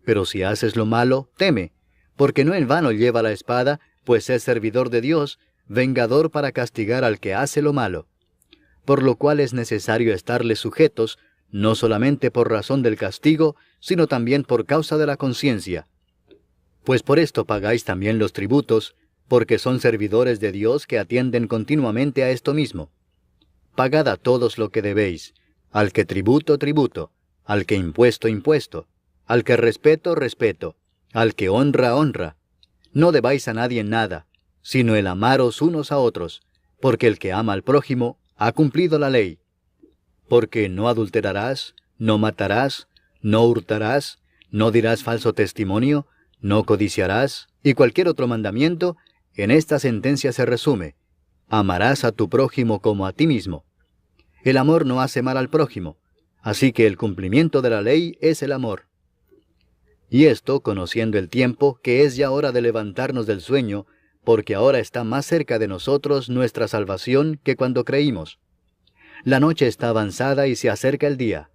Pero si haces lo malo, teme, porque no en vano lleva la espada, pues es servidor de Dios, vengador para castigar al que hace lo malo. Por lo cual es necesario estarles sujetos, no solamente por razón del castigo, sino también por causa de la conciencia. Pues por esto pagáis también los tributos, porque son servidores de Dios que atienden continuamente a esto mismo. Pagad a todos lo que debéis, al que tributo, tributo, al que impuesto, impuesto, al que respeto, respeto, al que honra, honra. No debáis a nadie nada, sino el amaros unos a otros, porque el que ama al prójimo ha cumplido la ley. Porque no adulterarás, no matarás, no hurtarás, no dirás falso testimonio, no codiciarás, y cualquier otro mandamiento, en esta sentencia se resume: amarás a tu prójimo como a ti mismo. El amor no hace mal al prójimo, así que el cumplimiento de la ley es el amor. Y esto, conociendo el tiempo, que es ya hora de levantarnos del sueño, porque ahora está más cerca de nosotros nuestra salvación que cuando creímos. La noche está avanzada y se acerca el día.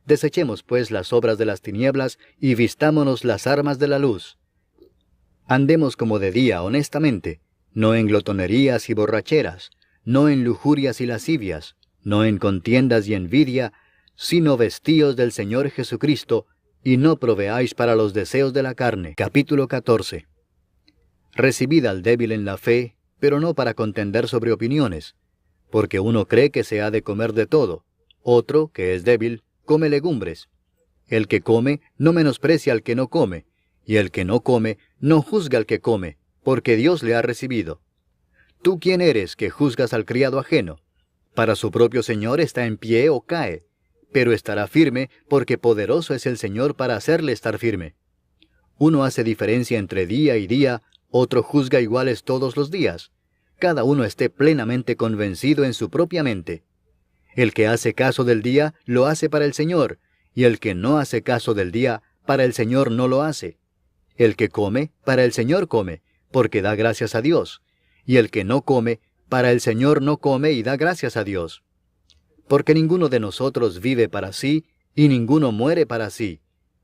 Desechemos pues las obras de las tinieblas y vistámonos las armas de la luz. Andemos como de día honestamente, no en glotonerías y borracheras, no en lujurias y lascivias, no en contiendas y envidia, sino vestíos del Señor Jesucristo, y no proveáis para los deseos de la carne. Capítulo 14. Recibid al débil en la fe, pero no para contender sobre opiniones, porque uno cree que se ha de comer de todo, otro, que es débil, come legumbres. El que come no menosprecia al que no come, y el que no come no juzga al que come, porque Dios le ha recibido. ¿Tú quién eres que juzgas al criado ajeno? Para su propio Señor está en pie o cae, pero estará firme, porque poderoso es el Señor para hacerle estar firme. Uno hace diferencia entre día y día, otro juzga iguales todos los días. Cada uno esté plenamente convencido en su propia mente. El que hace caso del día, lo hace para el Señor, y el que no hace caso del día, para el Señor no lo hace. El que come, para el Señor come, porque da gracias a Dios, y el que no come, para el Señor no come y da gracias a Dios. Porque ninguno de nosotros vive para sí, y ninguno muere para sí.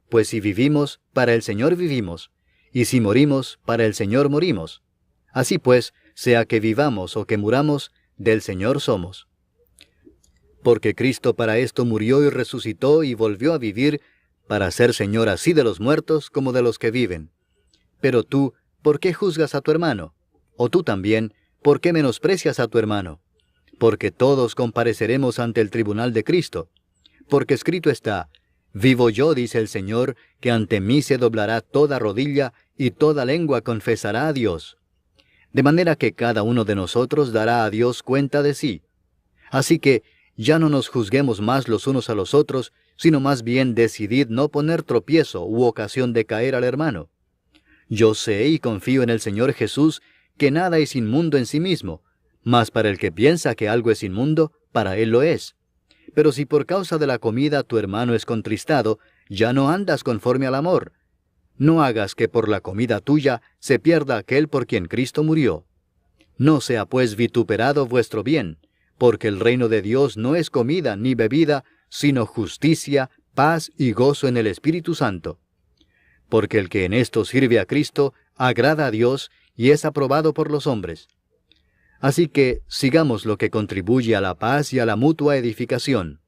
Pues si vivimos, para el Señor vivimos, y si morimos, para el Señor morimos. Así pues, sea que vivamos o que muramos, del Señor somos. Porque Cristo para esto murió y resucitó y volvió a vivir, para ser Señor así de los muertos como de los que viven. Pero tú, ¿por qué juzgas a tu hermano? O tú también, ¿por qué menosprecias a tu hermano? Porque todos compareceremos ante el tribunal de Cristo. Porque escrito está: vivo yo, dice el Señor, que ante mí se doblará toda rodilla y toda lengua confesará a Dios. De manera que cada uno de nosotros dará a Dios cuenta de sí. Así que ya no nos juzguemos más los unos a los otros, sino más bien decidid no poner tropiezo u ocasión de caer al hermano. Yo sé y confío en el Señor Jesús que nada es inmundo en sí mismo, mas para el que piensa que algo es inmundo, para él lo es. Pero si por causa de la comida tu hermano es contristado, ya no andas conforme al amor. No hagas que por la comida tuya se pierda aquel por quien Cristo murió. No sea pues vituperado vuestro bien, porque el reino de Dios no es comida ni bebida, sino justicia, paz y gozo en el Espíritu Santo. Porque el que en esto sirve a Cristo, agrada a Dios y es aprobado por los hombres. Así que sigamos lo que contribuye a la paz y a la mutua edificación.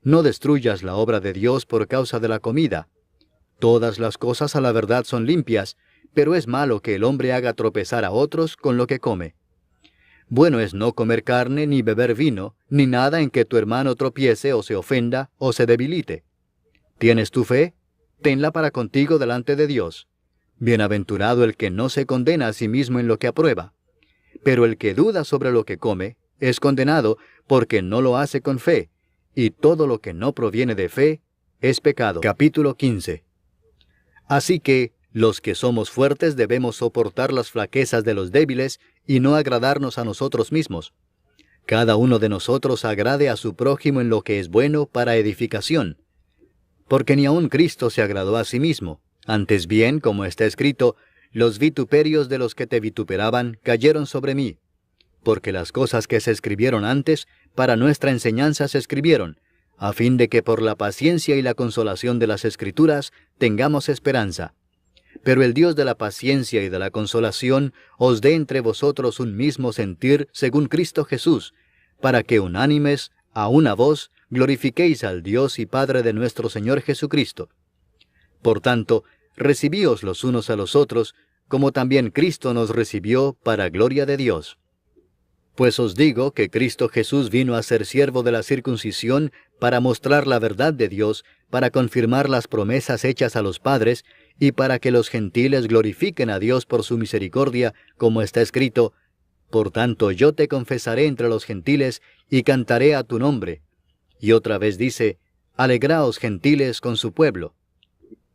No destruyas la obra de Dios por causa de la comida. Todas las cosas a la verdad son limpias, pero es malo que el hombre haga tropezar a otros con lo que come. Bueno es no comer carne ni beber vino, ni nada en que tu hermano tropiece o se ofenda o se debilite. ¿Tienes tu fe? Tenla para contigo delante de Dios. Bienaventurado el que no se condena a sí mismo en lo que aprueba. Pero el que duda sobre lo que come, es condenado porque no lo hace con fe, y todo lo que no proviene de fe es pecado. Capítulo 15. Así que, los que somos fuertes debemos soportar las flaquezas de los débiles y no agradarnos a nosotros mismos. Cada uno de nosotros agrade a su prójimo en lo que es bueno para edificación. Porque ni aun Cristo se agradó a sí mismo. Antes bien, como está escrito, los vituperios de los que te vituperaban cayeron sobre mí. Porque las cosas que se escribieron antes, para nuestra enseñanza se escribieron, a fin de que por la paciencia y la consolación de las Escrituras tengamos esperanza. Pero el Dios de la paciencia y de la consolación os dé entre vosotros un mismo sentir según Cristo Jesús, para que unánimes, a una voz, glorifiquéis al Dios y Padre de nuestro Señor Jesucristo. Por tanto, recibíos los unos a los otros, como también Cristo nos recibió para gloria de Dios. Pues os digo que Cristo Jesús vino a ser siervo de la circuncisión para mostrar la verdad de Dios, para confirmar las promesas hechas a los padres, y para que los gentiles glorifiquen a Dios por su misericordia, como está escrito: por tanto yo te confesaré entre los gentiles, y cantaré a tu nombre. Y otra vez dice: alegraos gentiles con su pueblo.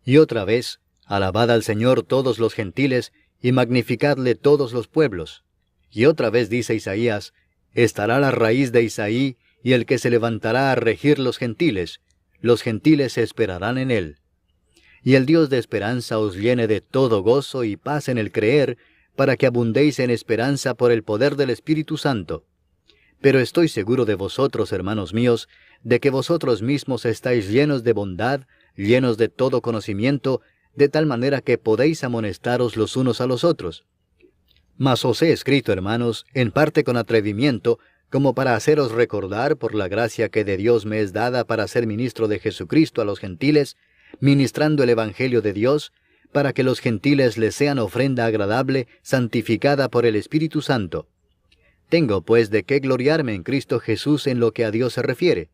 Y otra vez, alabad al Señor todos los gentiles, y magnificadle todos los pueblos. Y otra vez dice Isaías, estará la raíz de Isaí, y el que se levantará a regir los gentiles esperarán en él. Y el Dios de esperanza os llene de todo gozo y paz en el creer, para que abundéis en esperanza por el poder del Espíritu Santo. Pero estoy seguro de vosotros, hermanos míos, de que vosotros mismos estáis llenos de bondad, llenos de todo conocimiento, de tal manera que podéis amonestaros los unos a los otros. Mas os he escrito, hermanos, en parte con atrevimiento, como para haceros recordar, por la gracia que de Dios me es dada para ser ministro de Jesucristo a los gentiles, ministrando el Evangelio de Dios, para que los gentiles les sean ofrenda agradable, santificada por el Espíritu Santo. Tengo pues de qué gloriarme en Cristo Jesús en lo que a Dios se refiere,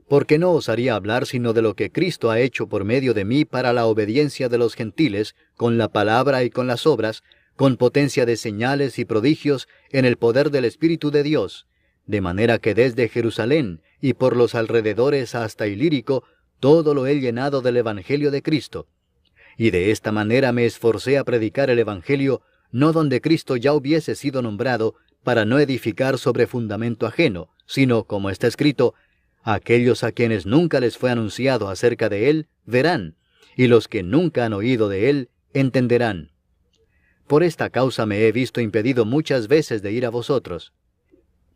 porque no osaría hablar sino de lo que Cristo ha hecho por medio de mí para la obediencia de los gentiles, con la palabra y con las obras, con potencia de señales y prodigios, en el poder del Espíritu de Dios, de manera que desde Jerusalén y por los alrededores hasta Ilírico, todo lo he llenado del Evangelio de Cristo. Y de esta manera me esforcé a predicar el Evangelio, no donde Cristo ya hubiese sido nombrado, para no edificar sobre fundamento ajeno, sino, como está escrito, aquellos a quienes nunca les fue anunciado acerca de él, verán, y los que nunca han oído de él, entenderán. Por esta causa me he visto impedido muchas veces de ir a vosotros.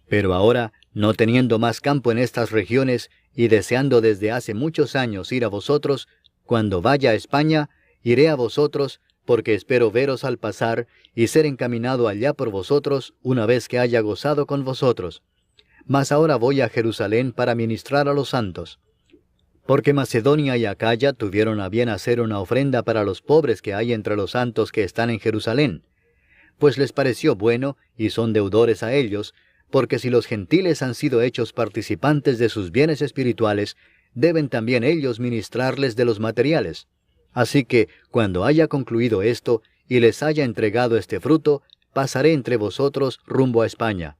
Pero ahora, no teniendo más campo en estas regiones, y deseando desde hace muchos años ir a vosotros, cuando vaya a España, iré a vosotros, porque espero veros al pasar, y ser encaminado allá por vosotros, una vez que haya gozado con vosotros. Mas ahora voy a Jerusalén para ministrar a los santos. Porque Macedonia y Acaya tuvieron a bien hacer una ofrenda para los pobres que hay entre los santos que están en Jerusalén. Pues les pareció bueno, y son deudores a ellos, porque si los gentiles han sido hechos participantes de sus bienes espirituales, deben también ellos ministrarles de los materiales. Así que, cuando haya concluido esto, y les haya entregado este fruto, pasaré entre vosotros rumbo a España.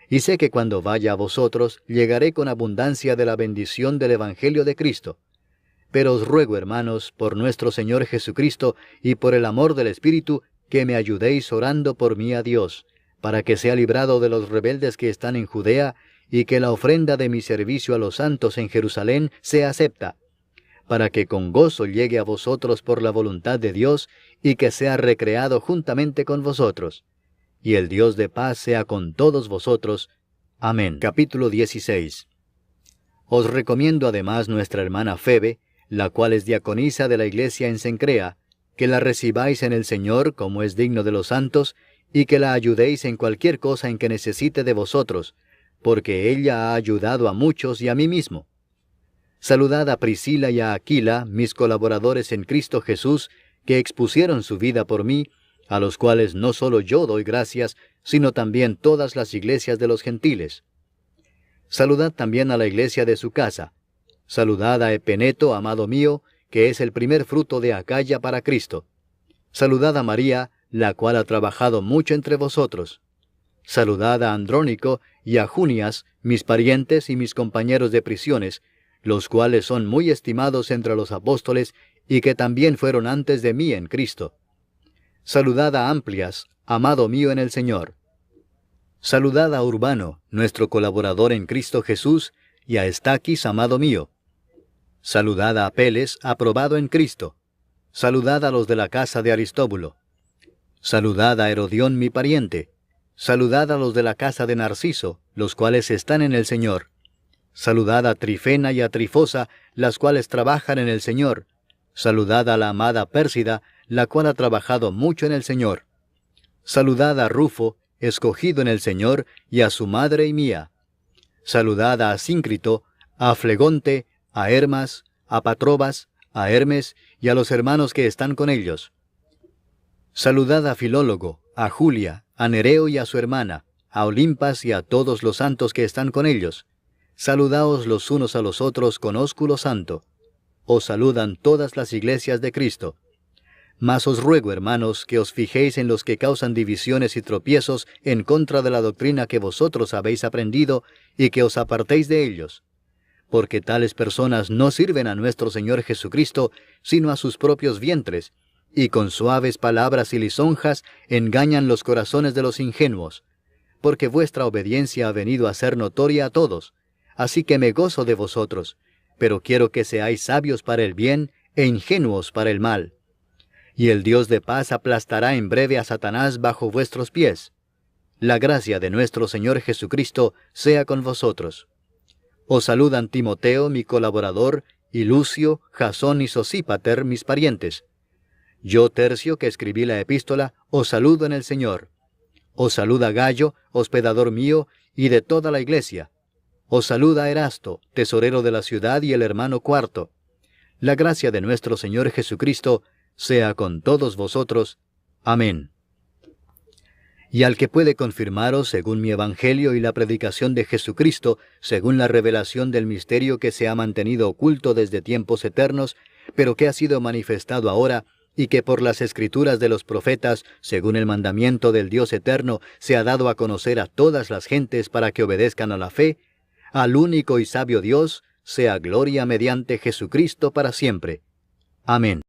Y sé que cuando vaya a vosotros, llegaré con abundancia de la bendición del Evangelio de Cristo. Pero os ruego, hermanos, por nuestro Señor Jesucristo, y por el amor del Espíritu, que me ayudéis orando por mí a Dios, para que sea librado de los rebeldes que están en Judea, y que la ofrenda de mi servicio a los santos en Jerusalén sea acepta, para que con gozo llegue a vosotros por la voluntad de Dios, y que sea recreado juntamente con vosotros. Y el Dios de paz sea con todos vosotros. Amén. Capítulo 16. Os recomiendo además nuestra hermana Febe, la cual es diaconisa de la iglesia en Cencrea, que la recibáis en el Señor como es digno de los santos, y que la ayudéis en cualquier cosa en que necesite de vosotros, porque ella ha ayudado a muchos y a mí mismo. Saludad a Priscila y a Aquila, mis colaboradores en Cristo Jesús, que expusieron su vida por mí, a los cuales no solo yo doy gracias, sino también todas las iglesias de los gentiles. Saludad también a la iglesia de su casa. Saludad a Epeneto, amado mío, que es el primer fruto de Acaya para Cristo. Saludad a María, la cual ha trabajado mucho entre vosotros. Saludad a Andrónico y a Junias, mis parientes y mis compañeros de prisiones, los cuales son muy estimados entre los apóstoles, y que también fueron antes de mí en Cristo. Saludad a Amplias, amado mío en el Señor. Saludad a Urbano, nuestro colaborador en Cristo Jesús, y a Estaquis, amado mío. Saludad a Apeles, aprobado en Cristo. Saludad a los de la casa de Aristóbulo. Saludad a Herodión, mi pariente. Saludad a los de la casa de Narciso, los cuales están en el Señor. Saludad a Trifena y a Trifosa, las cuales trabajan en el Señor. Saludad a la amada Pérsida, la cual ha trabajado mucho en el Señor. Saludad a Rufo, escogido en el Señor, y a su madre y mía. Saludad a Asíncrito, a Flegonte, a Hermas, a Patrobas, a Hermes, y a los hermanos que están con ellos. Saludad a Filólogo, a Julia, a Nereo y a su hermana, a Olimpas y a todos los santos que están con ellos. Saludaos los unos a los otros con ósculo santo. Os saludan todas las iglesias de Cristo. Mas os ruego, hermanos, que os fijéis en los que causan divisiones y tropiezos en contra de la doctrina que vosotros habéis aprendido, y que os apartéis de ellos. porque tales personas no sirven a nuestro Señor Jesucristo, sino a sus propios vientres, y con suaves palabras y lisonjas engañan los corazones de los ingenuos. Porque vuestra obediencia ha venido a ser notoria a todos, así que me gozo de vosotros, pero quiero que seáis sabios para el bien e ingenuos para el mal. Y el Dios de paz aplastará en breve a Satanás bajo vuestros pies. La gracia de nuestro Señor Jesucristo sea con vosotros. Os saludan Timoteo, mi colaborador, y Lucio, Jasón y Sosípater, mis parientes. Yo, Tercio, que escribí la epístola, os saludo en el Señor. Os saluda Gayo, hospedador mío, y de toda la iglesia. Os saluda Erasto, tesorero de la ciudad, y el hermano Cuarto. La gracia de nuestro Señor Jesucristo sea con todos vosotros. Amén. Y al que puede confirmaros según mi evangelio y la predicación de Jesucristo, según la revelación del misterio que se ha mantenido oculto desde tiempos eternos, pero que ha sido manifestado ahora, y que por las escrituras de los profetas, según el mandamiento del Dios eterno, se ha dado a conocer a todas las gentes para que obedezcan a la fe, al único y sabio Dios, sea gloria mediante Jesucristo para siempre. Amén.